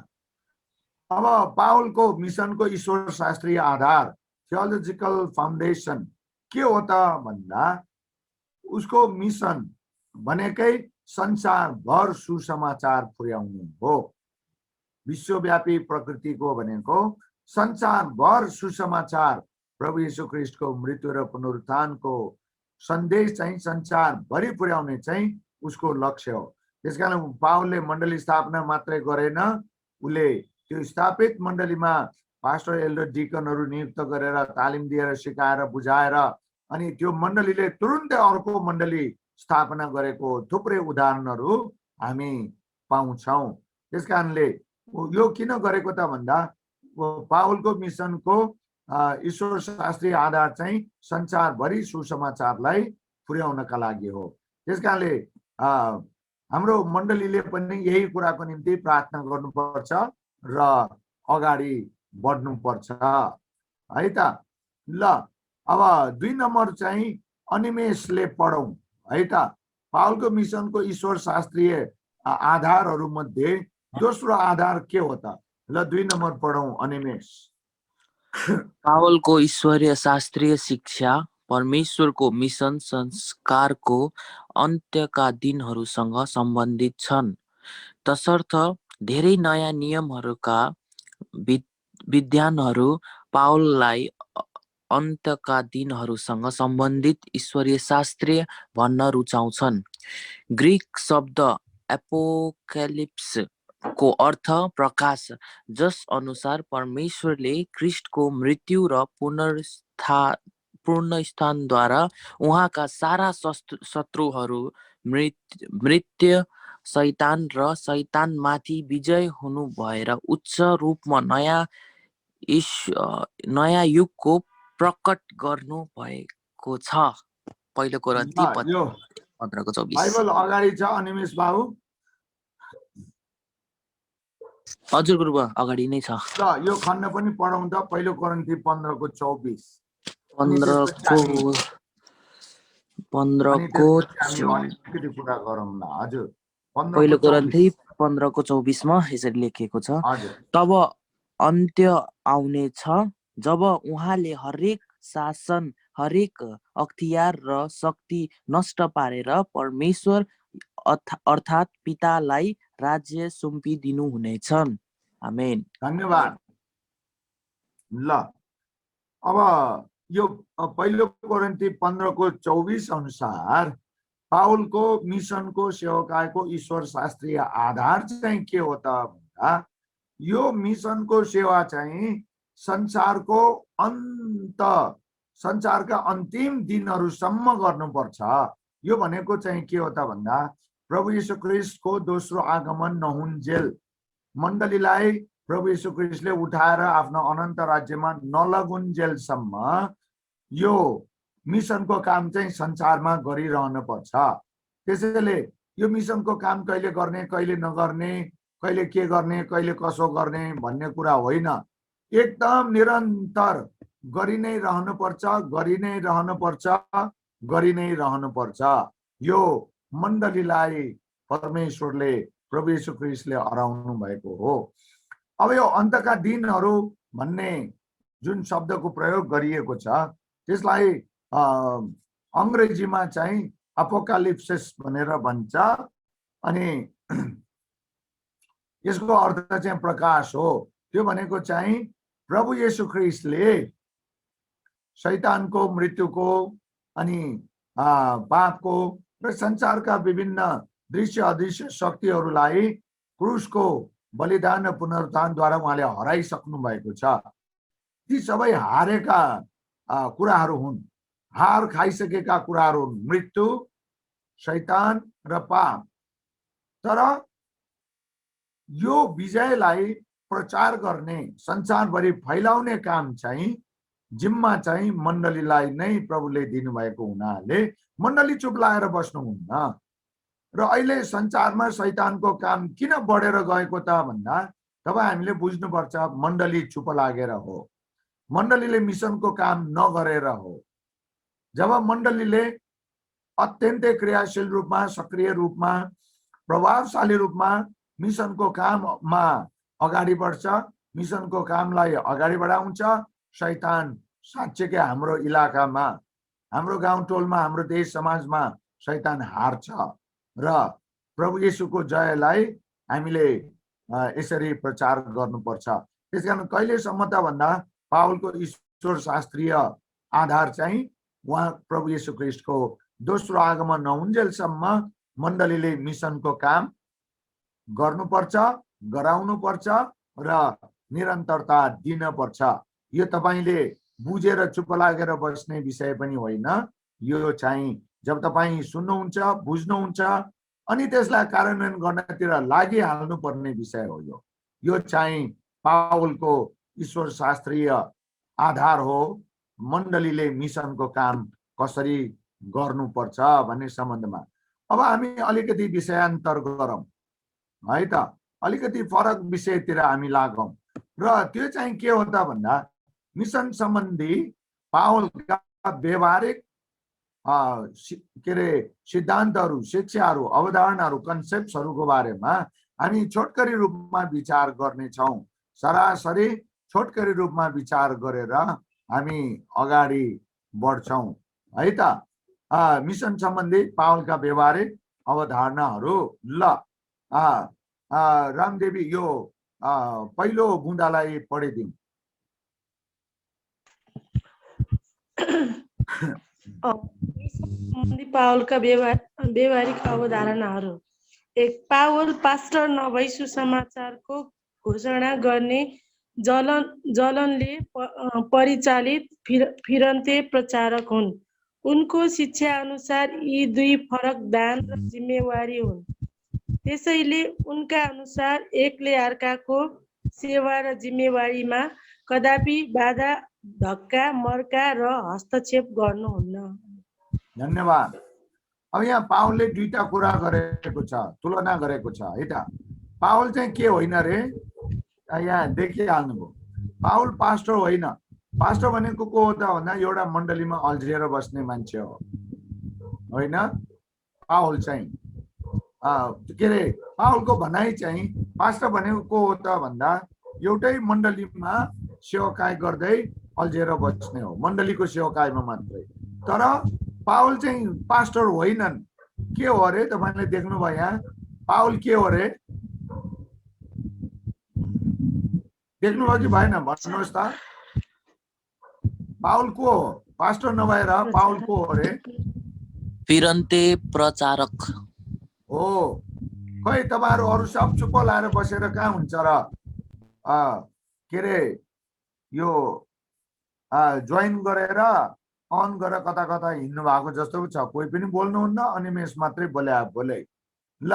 अब पावलको मिसनको ईश्वर शास्त्रीय आधार थियोलोजिकल फाउन्डेसन के हो त भन्दा उसको मिसन भनेकै संसारभर सुसमाचार पुर्याउनु हो। विश्वव्यापी प्रकृतिको भनेको संसारभर सुसमाचार प्रभु येशू ख्रीष्टको मृत्यु र पुनरुत्थानको सन्देश चाहिँ संसारभरि पुर्याउने चाहिँ उसको लक्ष्य हो। त्यसकारण पावलले मण्डली स्थापना मात्रै गरेन, उसले त्यो स्थापित मण्डलीमा पास्टर एल्डर डिकनहरू नियुक्त गरेर तालिम दिएर सिकाएर बुझाएर अनि त्यो मण्डलीले तुरुन्तै अर्को मण्डली स्थापना गरेको थुप्रै उदाहरणहरू हामी पाउँछौँ। त्यसकारणले यो किन गरेको त भन्दा पावलको मिसनको ईश्वर शास्त्रीय आधार चाहिँ संसारभरि सुसमाचारलाई पुर्याउनका लागि हो। त्यसकारणले हाम्रो मण्डलीले पनि यही कुराको निम्ति प्रार्थना गर्नुपर्छ र अगाडि बढ्नुपर्छ है त। ल अब 2 नम्बर चाहिँ अनिमेषले पढौँ है त। पावलको मिसनको ईश्वर शास्त्रीय आधारहरू मध्ये दोस्रो आधार के हो त? ल 2 नम्बर पढौँ अनिमेष। पावलको ईश्वरीय शास्त्रीय शिक्षा परमेश्वरको मिसन संस्कारको अन्त्यका दिनहरूसँग सम्बन्धित छन्। तसर्थ धेरै नयाँ नियमहरूका विद्वानहरू पावललाई अन्त्यका दिनहरूसँग सम्बन्धित ईश्वरीय शास्त्रीय भन्न रुचाउँछन्। ग्रीक शब्द एपोक्यालिप्स को अर्थ प्रकाश, जस अनुसार परमेश्वरले ख्रीष्टको मृत्यु र पुनरुत्थानद्वारा उहाँका सारा शत्रुहरू मृत्यु शैतान र शैतानमाथि विजय हुनु भएर उच्च रूपमा नयाँ युगको प्रकट गर्नु भएको छ। पहिलो कोरिन्थी 15:24। बाइबल अगाडि छ अनिमेष बाबु? हजुर गुरुबा अगाडि नै छ। ल यो खण्ड पनि पढौँ त, पहिलो कोरिन्थी 15:24। 15:24 कुरा गरौँ न। हजुर पहिलो कोरिन्थी 15:24 यसरी लेखिएको छ, तब अन्त्य आउनेछ जब उहाँले हरेक शासन, हरेक अख्तियार र शक्ति नष्ट पारेर परमेश्वर अर्थात् पितालाई राज्य सुम्पिदिनु हुनेछन्। आमेन। धन्यवाद। ल अब यो पहिलो कोरिन्थी 15:24 अनुसार पावलको मिसनको सेवकाईको ईश्वर शास्त्रीय आधार चाहिँ के हो त भन्दा यो मिसनको सेवा चाहिँ संसारका अन्तिम दिनहरूसम्म गर्नुपर्छ। यो भनेको चाहिँ के हो त भन्दा प्रभु येशू ख्रीष्टको दोस्रो आगमन नहुन्जेल मण्डलीलाई प्रभु येशू ख्रीष्टले उठाएर आफ्नो अनन्त राज्यमा नलगुन्जेलसम्म यो मिसनको काम चाहिँ संसारमा गरिरहनु पर्छ। त्यसैले यो मिसनको काम कहिले गर्ने, कहिले नगर्ने, कहिले के गर्ने, कहिले कसो गर्ने भन्ने कुरा होइन। एकदम निरन्तर गरि नै रहनुपर्छ, गरि नै रहनुपर्छ, गरि नै रहनुपर्छ। यो मण्डलीलाई परमेश्वरले प्रभु येशू ख्रीष्टले हराउनु भएको हो। अब यो अन्तका दिनहरू भन्ने जुन शब्दको प्रयोग गरिएको छ त्यसलाई अंग्रेजीमा चाहिँ अपोकालिप्सिस भनेर भन्छ अनि यसको अर्थ चाहिँ प्रकाश हो। त्यो भनेको चाहिँ प्रभु येशू ख्रीष्टले शैतानको, मृत्युको अनि पापको र संसारका विभिन्न दृश्य अदृश्य शक्तिहरूलाई क्रुसको बलिदान र पुनरुत्थानद्वारा उहाँले हराइसक्नु भएको छ। ती सबै हारेका कुराहरू हुन्, हार खाइसकेका कुराहरू हुन्, मृत्यु, शैतान र पाप। तर यो विजयलाई प्रचार गर्ने, संसारभरि फैलाउने काम चाहिँ जिम्मा चाहिँ मण्डलीलाई नै प्रभुले दिनुभएको हुनाले मण्डली चुप लाएर बस्नुहुन्न। र अहिले संसारमा शैतानको काम किन बढेर गएको त भन्दा तपाईँ हामीले बुझ्नुपर्छ, मण्डली चुप लागेर हो, मण्डलीले मिसनको काम नगरेर हो। जब मण्डलीले अत्यन्तै क्रियाशील रूपमा, सक्रिय रूपमा, प्रभावशाली रूपमा मिसनको काममा अगाडि बढ्छ मिसनको कामलाई अगाडि बढाउँछ। शैतान साँच्चैकै हाम्रो इलाकामा, हाम्रो गाउँटोलमा, हाम्रो देश समाजमा शैतान हार्छ र प्रभु येशूको जयलाई हामीले यसरी प्रचार गर्नुपर्छ। त्यसकारण कहिलेसम्म त भन्दा पावलको ईश्वर शास्त्रीय आधार चाहिँ उहाँ प्रभु येशू ख्रीष्टको दोस्रो आगमन नहुन्जेलसम्म मण्डलीले मिसनको काम गर्नुपर्छ, गराउनुपर्छ र निरन्तरता दिनपर्छ। यो तपाईले बुझेर चुप लागेर बस्ने विषय पनि होइन। यो चाहिँ जब तपाईँ सुन्नुहुन्छ, बुझ्नुहुन्छ अनि त्यसलाई कार्यान्वयन गर्नतिर लागिहाल्नु पर्ने विषय हो। यो चाहिँ पावलको ईश्वर शास्त्रीय आधार हो। मण्डलीले मिसनको काम कसरी गर्नुपर्छ भन्ने सम्बन्धमा अब हामी अलिकति विषयान्तर गरौँ है त। अलिकति फरक विषयतिर हामी लागौँ र त्यो चाहिँ के हो त भन्दा मिसन सम्बन्धी पावलका व्यवहारिक के अरे सिद्धान्तहरू, शिक्षाहरू, अवधारणाहरू, कन्सेप्ट्सहरूको बारेमा हामी छोटकरी रूपमा विचार गर्नेछौँ। सरासरी छोटकरी रूपमा विचार गरेर हामी अगाडि बढ्छौँ है त। मिसन सम्बन्धी पावलका व्यवहारिक अवधारणाहरू। ल रामदेवी यो पहिलो बुँदालाई पढिदिउँ। पावलका व्यवहारिक अवधारणाहरू। 1. पावल पास्टर नभई सुसमाचारको घोषणा गर्ने जलनले परिचालित फिरन्ते प्रचारक हुन्। उनको शिक्षा अनुसार यी दुई फरक दान र जिम्मेवारी हुन्। त्यसैले उनका अनुसार एकले अर्काको सेवा र जिम्मेवारीमा कदापि बाधा, धक्का, मर्का र हस्तक्षेप गर्नुहुन्न। धन्यवाद। अब यहाँ पावलले दुईटा कुरा गरेको छ, तुलना गरेको छ है त। पावल चाहिँ के होइन रे, यहाँ देखिहाल्नुभयो। पावल पास्टर होइन। पास्टर भनेको को हो त भन्दा एउटा मण्डलीमा अल्झिएर बस्ने मान्छे हो होइन। पावल चाहिँ के अरे पावलको भनाइ चाहिँ पास्टर भनेको को हो त भन्दा एउटै मण्डलीमा सेवाकाई गर्दै अल्झिएर बस्ने हो, मण्डलीको सेवाकाईमा मात्रै। तर पावल चाहिँ पास्टर होइनन्। के हो अरे तपाईले देख्नुभयो यहाँ पावल के हो रे? देख्नुभयो कि भएन भन्नुहोस् त। पावल को हो? पास्टर नभएर पावल को हो रे? फिरन्ते प्रचारक हो। खै तपाईहरु अरु सब चुप लाएर बसेर कहाँ हुन्छ र के रे यो जोइन गरेर अन गरेर कता कता हिँड्नु भएको जस्तो छ। कोही पनि बोल्नुहुन्न, अनिमेष मात्रै बोले। ल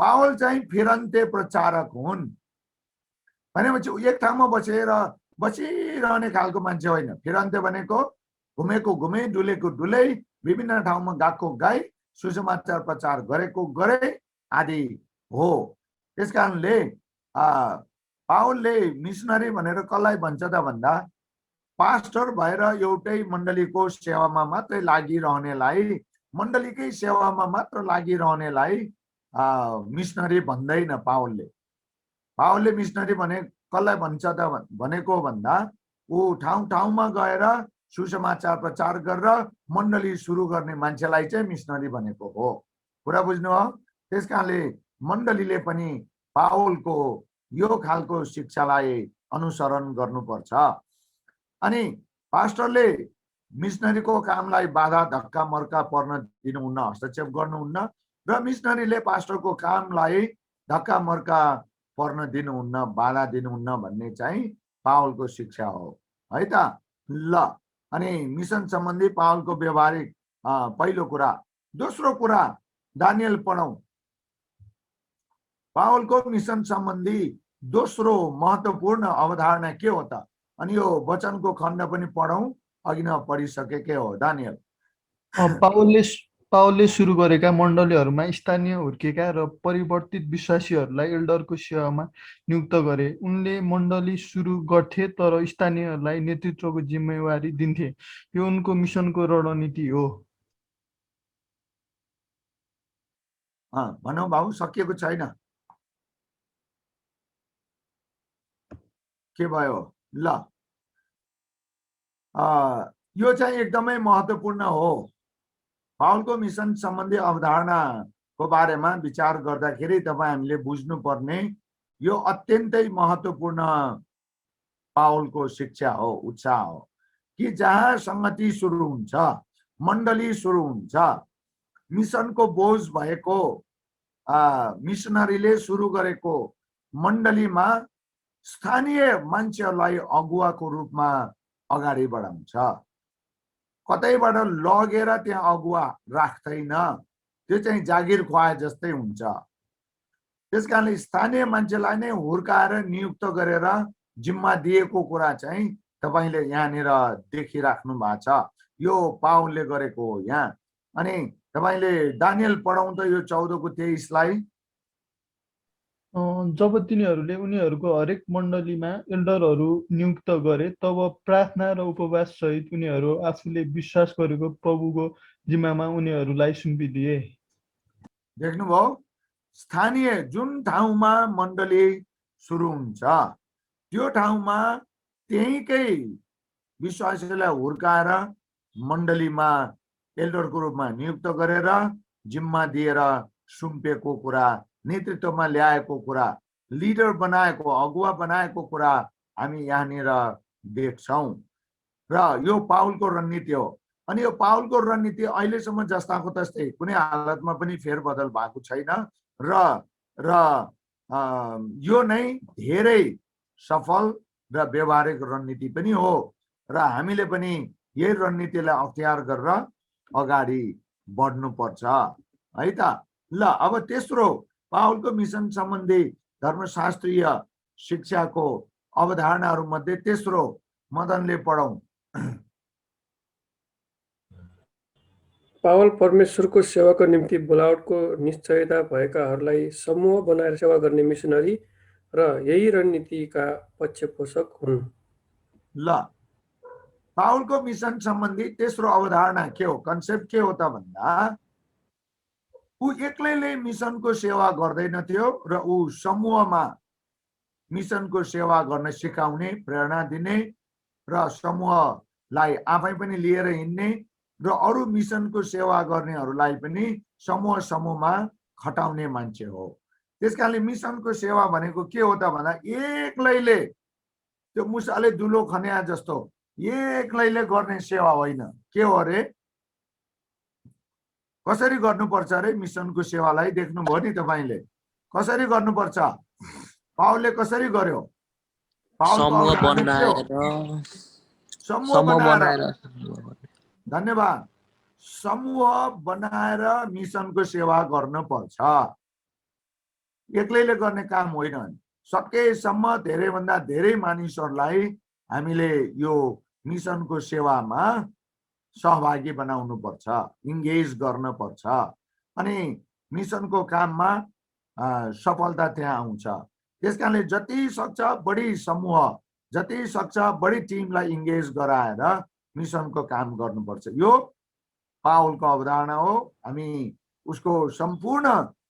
पावल चाहिँ फिरन्ते प्रचारक हुन् भनेपछि एक ठाउँमा बसिरहने खालको मान्छे होइन। फिरन्ते भनेको घुमेको घुमे, डुलेको डुलै, विभिन्न ठाउँमा गएको गई, सुसमाचार प्रचार गरेको गरे आदि हो। त्यसकारणले पावलले मिसनरी भनेर कसलाई भन्छ त भन्दा पास्टर भएर एउटै मण्डलीको सेवामा मात्रै लागिरहनेलाई, मण्डलीकै सेवामा मात्र लागिरहनेलाई मिसनरी भन्दैन पावलले। पावलले मिसनरी भने कसलाई भन्छ त भनेको भन्दा ऊ ठाउँ ठाउँमा गएर सुसमाचार प्रचार गरेर मण्डली सुरु गर्ने मान्छेलाई चाहिँ मिसनरी भनेको हो। कुरा बुझ्नुभयो? त्यसकारणले मण्डलीले पनि पावलको यो खालको शिक्षालाई अनुसरण गर्नुपर्छ। अनि पास्टरले मिसनरीको कामलाई बाधा, धक्का, मर्का पर्न दिनुहुन्न, हस्तक्षेप गर्नुहुन्न र मिसनरीले पास्टरको कामलाई धक्का, मर्का पर्न दिनुहुन्न, बाधा दिनुहुन्न भन्ने चाहिँ पावलको शिक्षा हो है त। ल अनि मिसन सम्बन्धी पावलको व्यवहारिक पहिलो कुरा। दोस्रो कुरा दानियल पढौं। पावलको मिसन सम्बन्धी दोस्रो महत्त्वपूर्ण अवधारणा के हो त? अनि यो वचनको खण्ड पनि पढौं, अघि न पढिसकेकै हो। दानियल पावलले सुरु गरेका मण्डलीहरूमा स्थानीय हुर्केका र परिवर्तित विश्वासीहरूलाई एल्डरको सेवामा नियुक्त गरे। उनले मण्डली सुरु गर्थे तर स्थानीयहरूलाई नेतृत्वको जिम्मेवारी दिन्थे। यो उनको मिसनको रणनीति हो। भनौँ बाबु, सकिएको छैन के भयो ल यो चाहिँ एकदमै महत्त्वपूर्ण हो। पावलको मिसन सम्बन्धी अवधारणाको बारेमा विचार गर्दाखेरि तपाईँ हामीले बुझ्नुपर्ने यो अत्यन्तै महत्त्वपूर्ण पावलको शिक्षा हो, उत्साह हो कि जहाँ संगति सुरु हुन्छ, मण्डली सुरु हुन्छ, मिसनको बोझ भएको मिसनरीले सुरु गरेको मण्डलीमा स्थानीय मान्छेहरूलाई अगुवाको रूपमा अगाडि बढाउँछ। कतैबाट लगेर त्यहाँ अगुवा राख्दैन, त्यो चाहिँ जागिर खुवाए जस्तै हुन्छ। त्यसकारणले स्थानीय मान्छेलाई नै हुर्काएर नियुक्त गरेर जिम्मा दिएको कुरा चाहिँ तपाईले यहाँनिर देखिराख्नु भएको छ। यो पावलले गरेको हो यहाँ। अनि तपाईले दानियल पढाउँदा यो 14 को 23 लाई जब तिनीहरूले उनीहरूको हरेक मण्डलीमा एल्डरहरू नियुक्त गरे तब प्रार्थना र उपवास सहित उनीहरू आफूले विश्वास गरेको प्रभुको जिम्मामा उनीहरूलाई सुम्पिदिए। देख्नुभयो, स्थानीय जुन ठाउँमा मण्डली सुरु हुन्छ त्यो ठाउँमा त्यहीकै विश्वासीलाई हुर्काएर मण्डलीमा एल्डरको रूपमा नियुक्त गरेर जिम्मा दिएर सुम्पेको कुरा, नेतृत्वमा ल्याएको कुरा, लिडर बनाएको, अगुवा बनाएको कुरा हामी यहाँनिर देख्छौँ। र यो पावलको रणनीति हो। अनि यो पावलको रणनीति अहिलेसम्म जस्ताको तस्तै कुनै हालतमा पनि फेरबदल भएको छैन र यो नै धेरै सफल र व्यवहारिक रणनीति पनि हो र हामीले पनि यही रणनीतिलाई अख्तियार गरेर अगाडि बढ्नुपर्छ है त। ल अब तेस्रो पावलको मिसन सम्बन्धी धर्मशास्त्रीय शिक्षाको अवधारणाहरू मध्ये तेस्रो मदनले पढौं। पावल परमेश्वरको सेवाको निम्ति बोलावटको निश्चयता भएकाहरूलाई समूह बनाएर सेवा गर्ने मिसनरी र यही रणनीतिका पक्षपोषक हुन्। ल पावलको मिसन सम्बन्धी तेस्रो अवधारणा के हो, कन्सेप्ट के हो त भन्दा ऊ एक्लैले मिसनको सेवा गर्दैन थियो र ऊ समूहमा मिसनको सेवा गर्न सिकाउने, प्रेरणा दिने र समूहलाई आफै पनि लिएर हिँड्ने र अरू मिसनको सेवा गर्नेहरूलाई पनि समूह समूहमा खटाउने मान्छे हो। त्यसकारणले मिसनको सेवा भनेको के हो त भन्दा एक्लैले त्यो मुसाले दुलो खन्या जस्तो एक्लैले गर्ने सेवा होइन। के हो अरे, कसरी गर्नुपर्छ अरे मिसनको सेवालाई देख्नुभयो नि तपाईले, कसरी गर्नुपर्छ, पावलले कसरी गर्यो? समूह बनाएर धन्यवाद, समूह बनाएर मिसनको सेवा गर्नुपर्छ, एक्लैले गर्ने काम होइन। सकेसम्म धेरैभन्दा धेरै मानिसहरूलाई हामीले यो मिसनको सेवामा सहभागी बनाउनु पर्छ, इन्गेज गर्न पर्छ, अनि मिसनको काममा सफलता त्यहाँ आउँछ। त्यसकारणले जति सक्छ बढी समूह, जति सक्छ बढी टिमलाई इन्गेज गराएर मिसनको काम गर्नुपर्छ। यो पावलको अवधारणा हो। हामी उसको सम्पूर्ण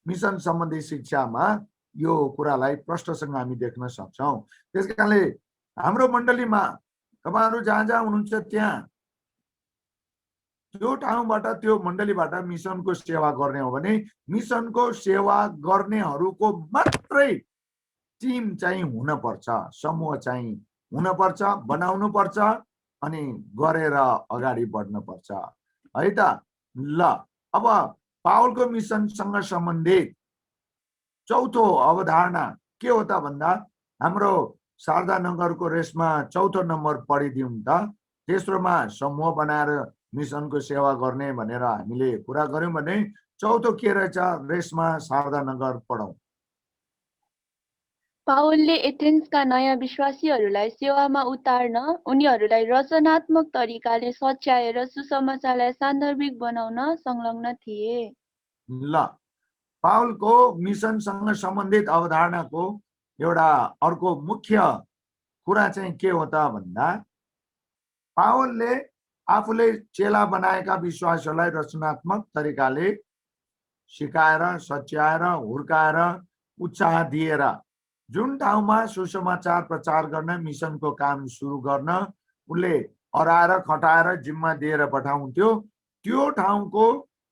मिसन सम्बन्धी शिक्षामा यो कुरालाई प्रष्टसँग हामी देख्न सक्छौँ। त्यसकारणले हाम्रो मण्डलीमा तपाईहरु जहाँ जहाँ हुनुहुन्छ त्यहाँ त्यो ठाउँबाट, त्यो मण्डलीबाट मिसनको सेवा गर्ने हो भने मिसनको सेवा गर्नेहरूको मात्रै टिम चाहिँ हुनपर्छ, समूह चाहिँ हुनपर्छ, बनाउनुपर्छ अनि गरेर अगाडि बढ्नुपर्छ है त। ल अब पावलको मिसनसँग सम्बन्धित चौथो अवधारणा के हो त भन्दा हाम्रो शारदा नगरको रेसमा चौथो नम्बर पढिदिउँ त। तेस्रोमा समूह बनाएर मिसनको सेवा गर्ने भनेर हामीले कुरा गर्यौं भने चौथो के रहेछ रेसमा शारदा नगर पढौं। पावलले एथेन्सका नयाँ विश्वासीहरूलाई सेवामा उतार्न उनीहरूलाई रचनात्मक तरिकाले सच्याएर सुसमाचारलाई सान्दर्भिक बनाउन संलग्न थिए। ल पावलको मिसनसँग सम्बन्धित अवधारणाको एउटा अर्को मुख्य कुरा चाहिँ के हो त भन्दा पावलले आफूले चेला बनाएका विश्वासीहरूलाई रचनात्मक तरिकाले सिकाएर, सच्याएर, हुर्काएर, उत्साह दिएर जुन ठाउँमा सुसमाचार प्रचार गर्न मिसनको काम सुरु गर्न उनले हराएर खटाएर जिम्मा दिएर पठाउँथ्यो, त्यो ठाउँको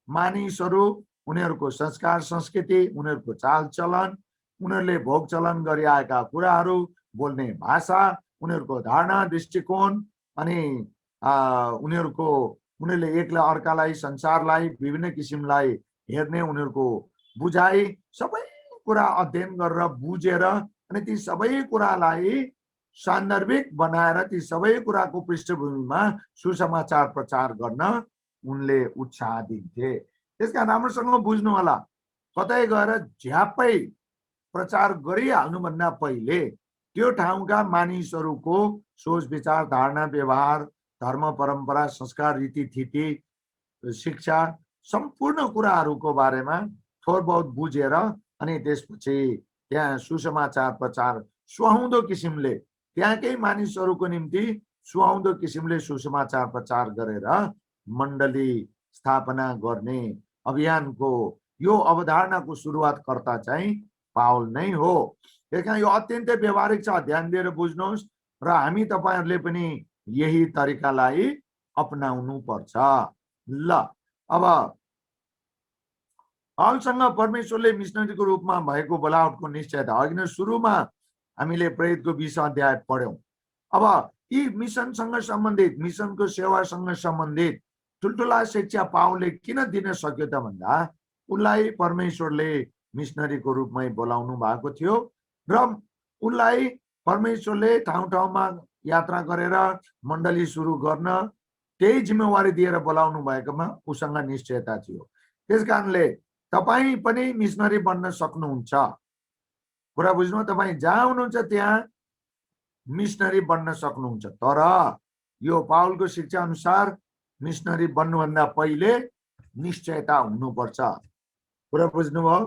मानिसहरू, उनीहरूको संस्कार संस्कृति, उनीहरूको चालचलन, उनीहरूले भोग चलन गरिआएका कुराहरू, बोल्ने भाषा, उनीहरूको धारणा दृष्टिकोण अनि उनीहरूले एकला अर्कालाई, संसारलाई, विभिन्न किसिमलाई हेर्ने उनीहरूको बुझाइ, सबै कुरा अध्ययन गरेर बुझेर अनि ती सबै कुरालाई सान्दर्भिक बनाएर ती सबै कुराको पृष्ठभूमिमा सुसमाचार प्रचार गर्न उनले उत्साह दिन्थे। त्यसकारण राम्रोसँग बुझ्नु होला, कतै गएर झ्याप्पै प्रचार गरिहाल्नुभन्दा पहिले त्यो ठाउँका मानिसहरूको सोच विचार, धारणा, व्यवहार, धर्म, परम्परा, संस्कार, रीतिथिति, शिक्षा, सम्पूर्ण कुराहरूको बारेमा थोर बहुत बुझेर अनि त्यसपछि त्यहाँ सुसमाचार प्रचार सुहाउँदो किसिमले, त्यहाँकै मानिसहरूको निम्ति सुहाउँदो किसिमले सुसमाचार प्रचार गरेर मण्डली स्थापना गर्ने अभियानको यो अवधारणाको सुरुवातकर्ता चाहिँ पावल नै हो। त्यसकारण यो अत्यन्तै व्यवहारिक छ, ध्यान दिएर बुझ्नुहोस् र हामी तपाईहरुले पनि यही तरिकालाई अपनाउनु पर्छ। ल अब पावलसँग परमेश्वरले मिशनरीको रूपमा भएको बोलावटको निश्चयता, अघि नै सुरुमा हामीले प्रेरितको 20 अध्याय पढ्यौं। अब यी मिशनसँग सम्बन्धित, मिशनको सेवासँग सम्बन्धित ठुल्ठुला शिक्षा पावलले किन दिन सक्यो त भन्दा उनलाई परमेश्वरले मिशनरीको रूपमै बोलाउनु भएको थियो र उनलाई परमेश्वरले ठाउँ ठाउँमा यात्रा गरेर मण्डली सुरु गर्न त्यही जिम्मेवारी दिएर बोलाउनु भएकोमा उसँग निश्चयता थियो। त्यसकारणले तपाई पनि मिशनरी बन्न सक्नुहुन्छ। कुरा बुझ्नु, तपाई जहाँ हुनुहुन्छ त्यहाँ मिशनरी बन्न सक्नुहुन्छ। तर यो पावलको शिक्षा अनुसार मिशनरी बन्नुभन्दा पहिले निश्चयता हुनुपर्छ। कुरा बुझ्नुभयो?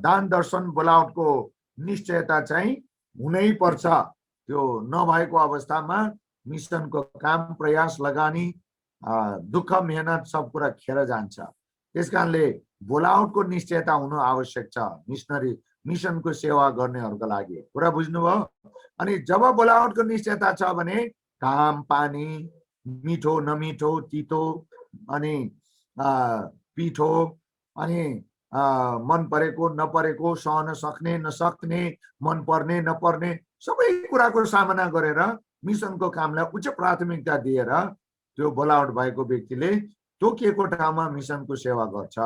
दान दर्शन बोलावटको निश्चयता चाहिँ हुनै पर्छ। त्यो नभएको अवस्थामा मिशनको काम, प्रयास, लगानी, दुःख, मेहनत सब कुरा खेर जान्छ। त्यसकारणले बोलावटको निश्चयता हुनु आवश्यक छ मिशनको सेवा गर्नेहरूको लागि। कुरा बुझ्नुभयो? अनि जब बोलावटको निश्चयता छ भने काम, पानी, मिठो नमिठो, तितो अनि पिठो अनि मन परेको नपरेको, सहन सक्ने नसक्ने, मन पर्ने नपर्ने सबै कुराको सामना गरेर मिशनको कामलाई उच्च प्राथमिकता दिएर त्यो बोलावट भएको व्यक्तिले तोकिएको ठाउँमा मिशनको सेवा गर्छ।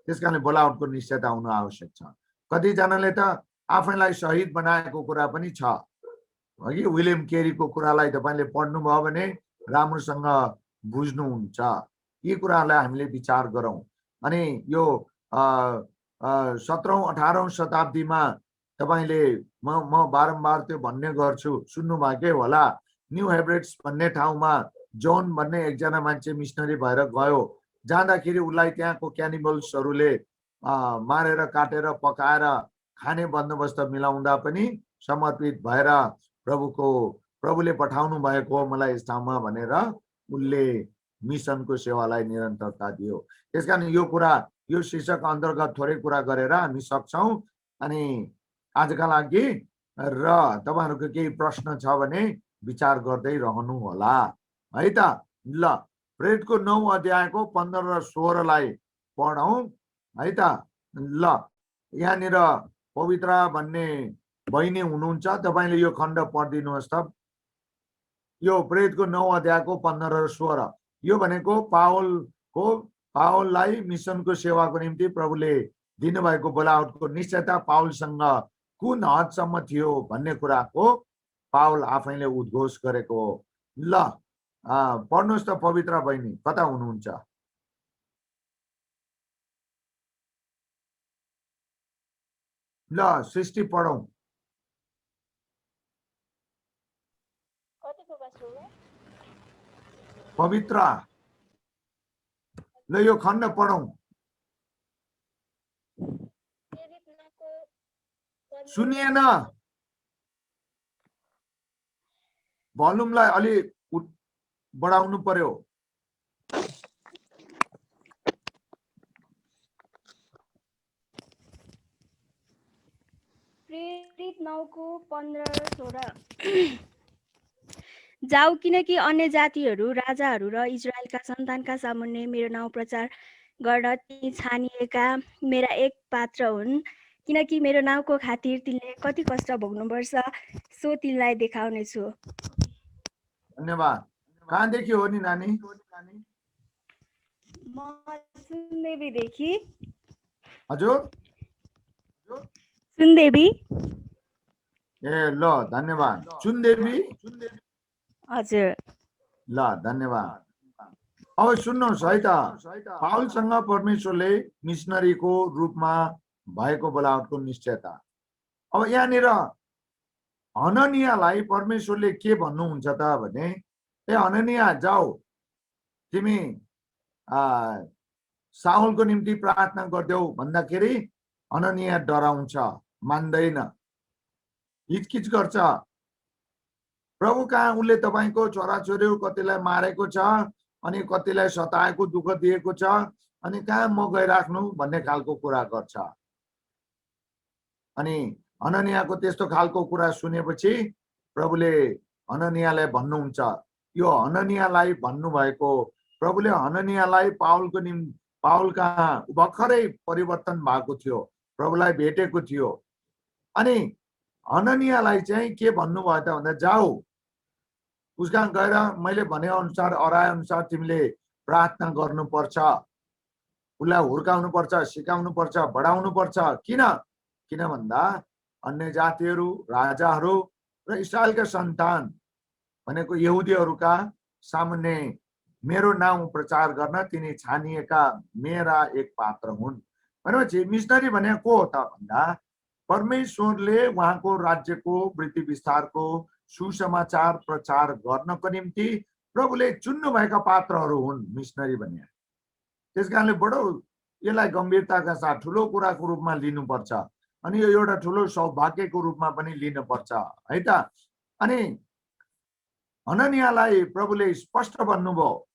त्यसकारणले बोलावटको निश्चयता हुनु आवश्यक छ। कतिजनाले त आफैलाई शहीद बनाएको कुरा पनि छ। अघि विलियम केरीको कुरालाई तपाईले पढ्नुभयो भने राम्रोसँग बुझ्नुहुन्छ। यी कुराहरूलाई हामीले विचार गरौँ। अनि यो 17औं 18औं शताब्दीमा तपाईले म बारम्बार त्यो भन्ने गर्छु, सुन्नु भएकै होला, न्यू हेब्रेट्स भन्ने ठाउँमा जोन भन्ने एकजना मान्छे मिशनरी भएर गयो। जाँदाखेरि उलाई त्यहाँको क्यानिबल्सहरूले मारेर काटेर पकाएर खाने बन्दोबस्त मिलाउँदा पनि समर्पित भएर प्रभुले पठाउनु भएको मलाई यस ठाउँमा भनेर उनले मिशनको सेवालाई निरन्तरता दियो। त्यसकारण यो कुरा, यो शीर्षक अन्तर्गत थोरै कुरा गरेर हामी सक्छौं। अनि आजका लागि र तपाईहरुको केही प्रश्न छ भने विचार गर्दै रहनु होला है त। ल प्रेरितको 9 अध्यायको 15 र 16 लाई पढौं है त। ल यहाँनिर पवित्र भन्ने बहिनी हुनुहुन्छ, तपाईले यो खण्ड पढिदिनुहोस् त। यो प्रेरितको 9 अध्यायको 15 र 16 यो भनेको पावललाई मिशनको सेवाको निम्ति प्रभुले दिनुभएको बोलावटको निश्चयता पावलसँग कुन हदसम्म थियो भन्ने कुराको पावल आफैले उद्घोष गरेको हो। ल पढ्नुहोस् त पवित्र बहिनी, कता हुनुहुन्छ? ल सृष्टि पढौं। पवित्र, ल यो खण्ड पढौं। सुनिएन? भोल्युमलाई अलि बढाउनु पर्यो। प्रेरित 9को 15 र 16 जाऊ, किनकि अन्य जातिहरू, राजाहरू र इजरायलका सन्तानका सामुन्ने मेरो नाउँ प्रचार गर्न ती छानिएका मेरा एक पात्र हुन्। किनकि मेरो नाउँको खातिर तिनले कति कष्ट भोग्नुपर्छ सो तिनलाई देखाउनेछु। धन्यवाद। कहाँदेखि हो नि नानी? म सुनदेवीदेखि। हजुर? सुनदेवी। ए ल धन्यवाद। सुनदेवी? हजुर। ल धन्यवाद। अब सुन्नुहोस् है त, पाउलसँग परमेश्वरले मिसनरीको रूपमा भएको बोलावटको निश्चयता। अब यहाँनिर हननियालाई परमेश्वरले के भन्नुहुन्छ त भने, ए हननिया जाऊ, तिमी साउलको निम्ति प्रार्थना गर्देऊ भन्दाखेरि हननिया डराउँछ, मान्दैन, हिचकिच गर्छ। प्रभु कहाँ उसले तपाईँको छोराछोरी कतिलाई मारेको छ, अनि कतिलाई सताएको, दुःख दिएको छ, अनि कहाँ म गइराख्नु भन्ने खालको कुरा गर्छ। अनि हननियाको त्यस्तो खालको कुरा सुनेपछि प्रभुले हननियालाई भन्नुहुन्छ, यो हननियालाई भन्नुभएको, प्रभुले हननियालाई पाउल कहाँ भर्खरै परिवर्तन भएको थियो, प्रभुलाई भेटेको थियो। अनि हननियालाई चाहिँ के भन्नुभयो त भन्दा, जाऊ उसका गएर मैले भने अनुसार, अराए अनुसार तिमीले प्रार्थना गर्नुपर्छ, उसलाई हुर्काउनु पर्छ, सिकाउनु पर्छ, बढाउनु पर्छ। किन भन्दा अन्य जातिहरू, राजाहरू र इस्राएलका सन्तान भनेको यहुदीहरूका सामुन्ने मेरो नाउँ प्रचार गर्न तिनी छानिएका मेरा एक पात्र हुन्। भनेपछि मिसनरी भने को हो त भन्दा, परमेश्वरले उहाँको राज्यको वृद्धि विस्तारको सुसमाचार प्रचार गर्नको निम्ति प्रभुले चुन्नु भएका पात्रहरू हुन् मिसनरी भने। त्यस कारणले बडो यसलाई गम्भीरताका साथ ठुलो कुराको रूपमा लिनुपर्छ, अनि यो एउटा ठुलो सौभाग्यको रूपमा पनि लिनुपर्छ है त। अनि हननियालाई प्रभुले स्पष्ट भन्नुभयो,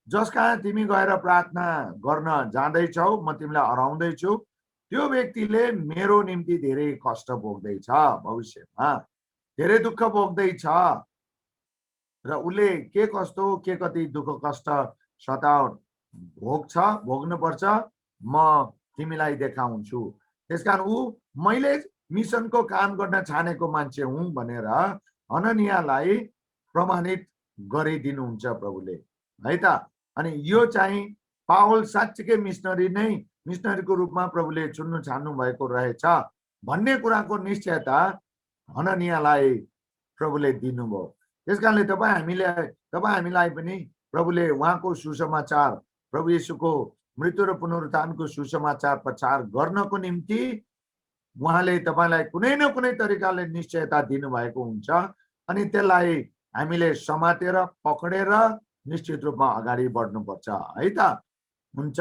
जसका तिमी गएर प्रार्थना गर्न जाँदैछौ, म तिमीलाई हराउँदैछु, त्यो व्यक्तिले मेरो निम्ति धेरै कष्ट भोग्दैछ, भविष्यमा धेरै दुःख भोग्दैछ, र उसले के कस्तो के कति दुःख कष्ट सतावट भोग्नुपर्छ म तिमीलाई देखाउँछु। त्यसकारण मैले मिसनको काम गर्न छानेको मान्छे हुँ भनेर हननियालाई प्रमाणित गरिदिनुहुन्छ प्रभुले है त। अनि यो चाहिँ पाउल साँच्चीकै मिसनरीको रूपमा प्रभुले चुन्नु छान्नु भएको रहेछ भन्ने कुराको निश्चयता हननियालाई प्रभुले दिनुभयो। त्यसकारणले हामीलाई पनि प्रभुले उहाँको सुसमाचार, प्रभु येशूको मृत्यु र पुनरुत्थानको सुसमाचार प्रचार गर्नको निम्ति उहाँले तपाईलाई कुनै न कुनै तरिकाले निश्चयता दिनुभएको हुन्छ। अनि त्यसलाई हामीले समातेर पक्रेर निश्चित रूपमा अगाडि बढ्नुपर्छ है त। हुन्छ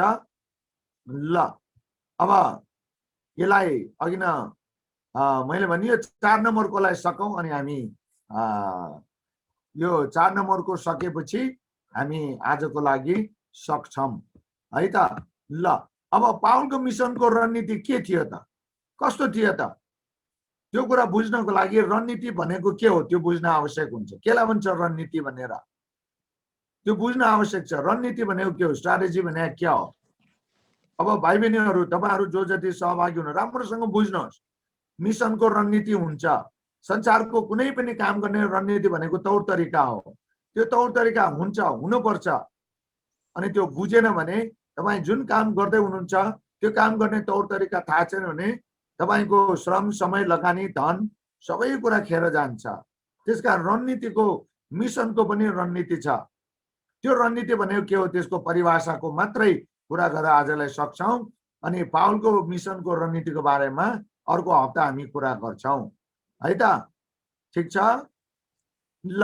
ल, अब यसलाई अघि न मैले भने यो 4 नम्बरकोलाई सकौँ, अनि हामी यो 4 नम्बरको सकेपछि हामी आजको लागि सक्छौँ है त। ल, अब पाउलको मिसनको रणनीति के थियो त, कस्तो थियो त, त्यो कुरा बुझ्नको लागि रणनीति भनेको के हो त्यो बुझ्न आवश्यक हुन्छ। केलाई भन्छ रणनीति भनेर, त्यो बुझ्न आवश्यक छ। रणनीति भनेको के हो, स्ट्राटेजी भनेको क्या हो। अब भाइ बहिनीहरू, तपाईहरू जो जति सहभागी हुनु, राम्रोसँग बुझ्नुहोस्। मिसनको रणनीति हुन्छ। संसारको कुनै पनि काम गर्ने रणनीति भनेको तौर तरिका हो। त्यो तौर तरिका हुन्छ, हुनुपर्छ। अनि त्यो बुझेन भने तपाईँ जुन काम गर्दै हुनुहुन्छ त्यो काम गर्ने तौर तरिका थाहा छैन भने तपाईको श्रम, समय, लगानी, धन सबै कुरा खेर जान्छ। त्यसकारण रणनीतिको, मिसनको पनि रणनीति छ। त्यो रणनीति भनेको के हो त्यसको परिभाषाको मात्रै कुरा गरेर आजलाई सक्छौँ। अनि पाउलको मिसनको रणनीतिको बारेमा अर्को हप्ता हामी कुरा गर्छौँ है त। ठिक छ ल,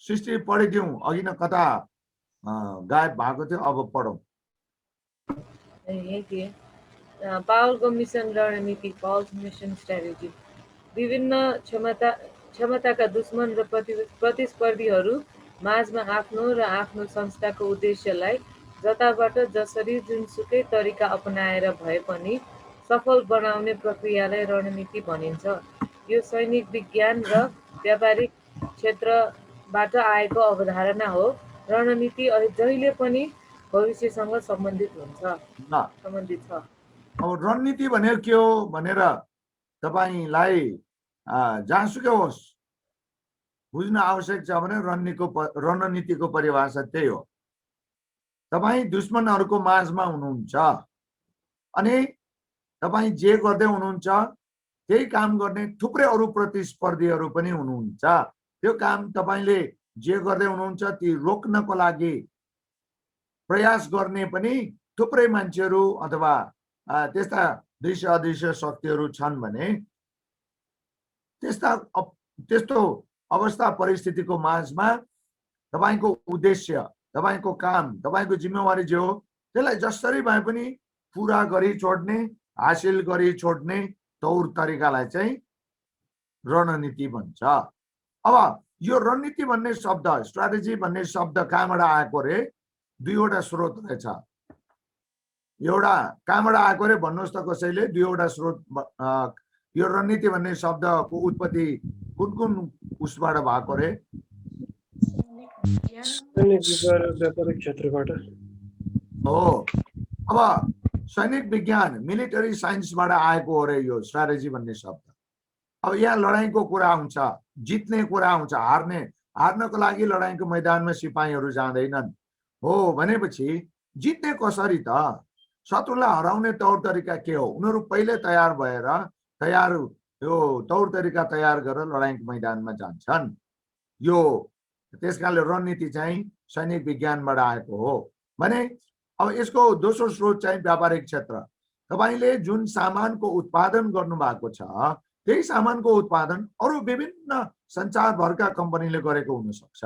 सृष्टि पढिदिउँ, अघि न कता गायब भएको थियो, अब पढौँ। पावलको मिसन रणनीति, पावल्स मिसन स्ट्राटेजी। विभिन्न क्षमताका दुश्मन र प्रतिस्पर्धीहरू माझमा आफ्नो र आफ्नो संस्थाको उद्देश्यलाई जताबाट जसरी जुनसुकै तरिका अपनाएर भए पनि सफल बनाउने प्रक्रियालाई रणनीति भनिन्छ। यो सैनिक विज्ञान र व्यापारिक क्षेत्रबाट आएको अवधारणा हो। रणनीति जहिले पनि भविष्यसँग सम्बन्धित छ। अब रणनीति भनेको के हो भनेर तपाईलाई जहाँसुकै होस् बुझ्न आवश्यक छ भने रणनीतिको परिभाषा त्यही हो। तपाई दुश्मनहरूको माझमा हुनुहुन्छ अनि तपाई जे गर्दै हुनुहुन्छ त्यही काम गर्ने थुप्रै अरू प्रतिस्पर्धीहरू पनि हुनुहुन्छ। त्यो काम तपाईले जे गर्दै हुनुहुन्छ ती रोक्नको लागि प्रयास गर्ने पनि थुप्रै मान्छेहरू अथवा त्यस्ता दृश्य अदृश्य शक्तिहरू छन् भने त्यस्तो अवस्था परिस्थितिको माझमा तपाईको उद्देश्य, तपाईको काम, तपाईको जिम्मेवारी जे हो त्यसलाई जसरी भए पनि पूरा गरी छोड्ने, हासिल गरी छोड्ने तौर तरिकालाई चाहिँ रणनीति भन्छ। अब यो रणनीति भन्ने शब्द, स्ट्राटेजी भन्ने शब्द कहाँबाट आएको रे? दुईवटा स्रोत रहेछ। एउटा कहाँबाट आएको रे भन्नुहोस् त कसैले? दुईवटा स्रोत। यो रणनीति भन्ने शब्दको उत्पत्ति कुन कुन उसबाट भएको रे? सैनिक विज्ञान र व्यापारिक क्षेत्रबाट हो। अब सैनिक विज्ञान, मिलिटरी साइन्सबाट आएको हो रे यो स्ट्राटेजी भन्ने शब्द। अब यहाँ लडाईँको कुरा हुन्छ, जित्ने कुरा हुन्छ, हार्नको लागि लडाईँको मैदानमा सिपाहीहरू जाँदैनन् हो भनेपछि जित्ने कसरी त? शत्रुलाई हराउने तौर तरिका के हो? उनीहरू पहिले तयार भएर यो तौर तरिका तयार गरेर लडाईँको मैदानमा जान्छन्। यो त्यसकारणले रणनीति चाहिँ सैनिक विज्ञानबाट आएको हो भने अब यसको दोस्रो स्रोत चाहिँ व्यापारिक क्षेत्र। तपाईले जुन सामानको उत्पादन गर्नु भएको छ त्यही सामानको उत्पादन अरू विभिन्न संसारभरका कम्पनीले गरेको हुन सक्छ,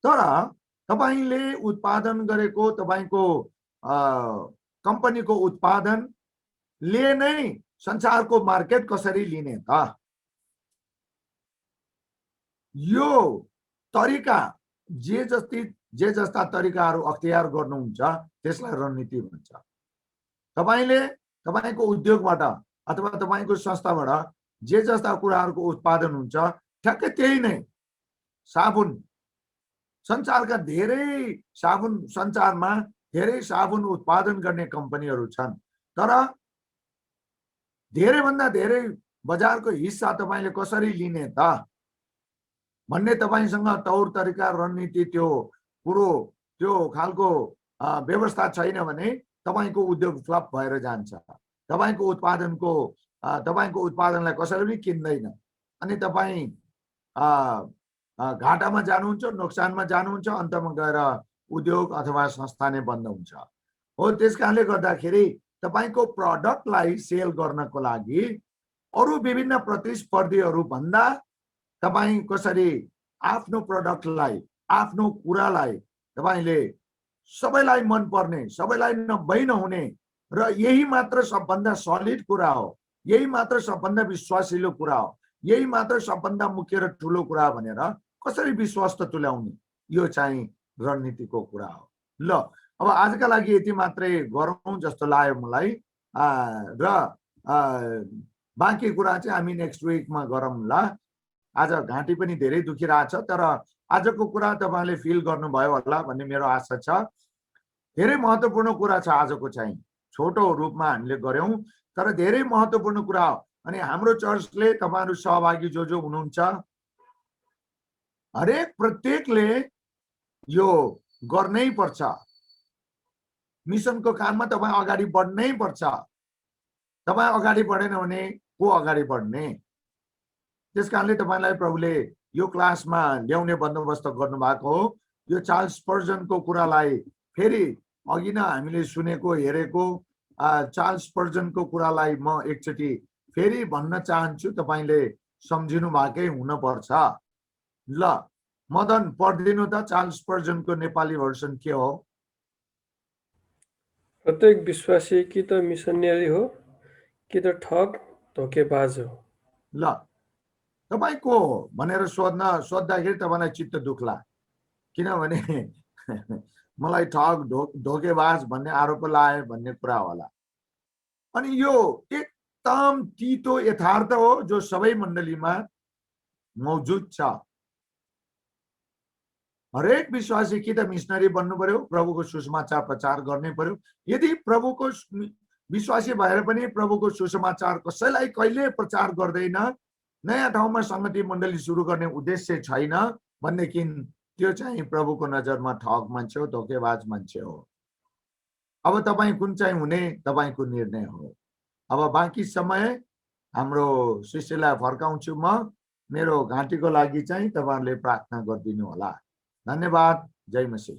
तर तपाईले उत्पादन गरेको तपाईको कम्पनीको उत्पादनले नै संसारको मार्केट कसरी लिने त? यो तरिका जे जस्ता तरिकाहरू अख्तियार गर्नुहुन्छ त्यसलाई रणनीति भन्छ। तपाईले तपाईको उद्योगबाट अथवा तपाईको संस्थाबाट जे जस्ता कुराहरूको उत्पादन हुन्छ ठ्याक्कै त्यही नै साबुन, संसारमा धेरै साबुन उत्पादन गर्ने कम्पनीहरू छन्, तर धेरैभन्दा धेरै बजारको हिस्सा तपाईले कसरी लिने त भन्ने तपाईसँग तौर तरिका, रणनीति, त्यो खालको व्यवस्था छैन भने तपाईको उद्योग फ्लप भएर जान्छ। तपाईको उत्पादनलाई कसैले पनि किन्दैन अनि तपाई घाटामा जानुहुन्छ, नोक्सानमा जानुहुन्छ, अन्तमा गएर उद्योग अथवा संस्था नै बन्द हुन्छ। हो त्यसकारणले गर्दाखेरि तपाईको प्रडक्टलाई सेल गर्नको लागि अरू विभिन्न प्रतिस्पर्धीहरू भन्दा तपाई कसरी आफ्नो प्रडक्टलाई, आफ्नो कुरालाई तपाईले सबैलाई मन पर्ने, सबैलाई नभई नहुने र यही मात्र सबभन्दा सलिड कुरा हो, यही मात्र सबभन्दा विश्वासिलो कुरा हो, यही मात्र सबभन्दा मुख्य र ठुलो कुरा भनेर कसरी विश्वास त तुल्याउने, यो चाहिँ रणनीतिको कुरा हो। ल अब आजका लागि यति मात्रै गरौँ जस्तो लाग्यो मलाई र बाँकी कुरा चाहिँ हामी नेक्स्ट विकमा गरौँला। आज घाँटी पनि धेरै दुखिरहेछ, तर आजको कुरा तपाईले फिल गर्नुभयो होला भन्ने मेरो आशा छ। धेरै महत्त्वपूर्ण कुरा छ आजको चाहिँ, छोटो रूपमा हामीले गर्यौं तर धेरै महत्त्वपूर्ण कुरा हो। अनि हाम्रो चर्चले तपाईहरु सहभागी जो हुनुहुन्छ हरेक प्रत्येकले यो गर्नै पर्छ। मिसनको काममा तपाई अगाडि बढ्नै पर्छ। तपाई अगाडि बढेन भने को अगाडि बढ्ने? त्यसकारणले तपाईलाई प्रभुले यो क्लासमा ल्याउने बन्दोबस्त गर्नु भएको हो। यो चार्ल्स स्पर्जनको कुरालाई फेरि अघि नै हामीले सुनेको हेरेको चार्ल्स स्पर्जनको कुरालाई म एकचोटि फेरि भन्न चाहन्छु, तपाईले सम्झिनु भएकै हुनुपर्छ। ल मदन पढ्दिनु त चार्ल्स स्पर्जनको नेपाली भर्सन के हो? प्रत्येक विश्वासी कि त मिसनरी हो कि त ठग धोकेबाज हो। ल तपाई को हो भनेर सोद्धाखेरि तपाईलाई चित्त दुख्ला, किनभने मलाई ठग धोकेबाज भन्ने आरोप लाए भन्ने कुरा होला। अनि यो एकदम तीतो यथार्थ हो जो सबै मण्डलीमा मौजुद छ। हरेक विश्वासी कि त मिशनरी बन्नु पर्यो, प्रभुको सुसमाचार प्रचार गर्ने पर्यो। यदि प्रभुको विश्वासी भएर पनि प्रभुको सुसमाचार कसैलाई कहिले प्रचार गर्दैन, नयाँ ठाउँमा संगति मण्डली सुरु गर्ने उद्देश्य छैन भनेदेखि त्यो चाहिँ प्रभुको नजरमा ठग मान्छे हो, धोकेबाज मान्छे हो। अब तपाईं कुन चाहिँ हुने तपाईंको निर्णय हो। अब बाँकी समय हाम्रो शिष्यलाई फर्काउँछु म। मेरो घाँटीको लागि चाहिँ तपाईहरुले प्रार्थना गरिदिनु होला। धन्यवाद। जय मसीह।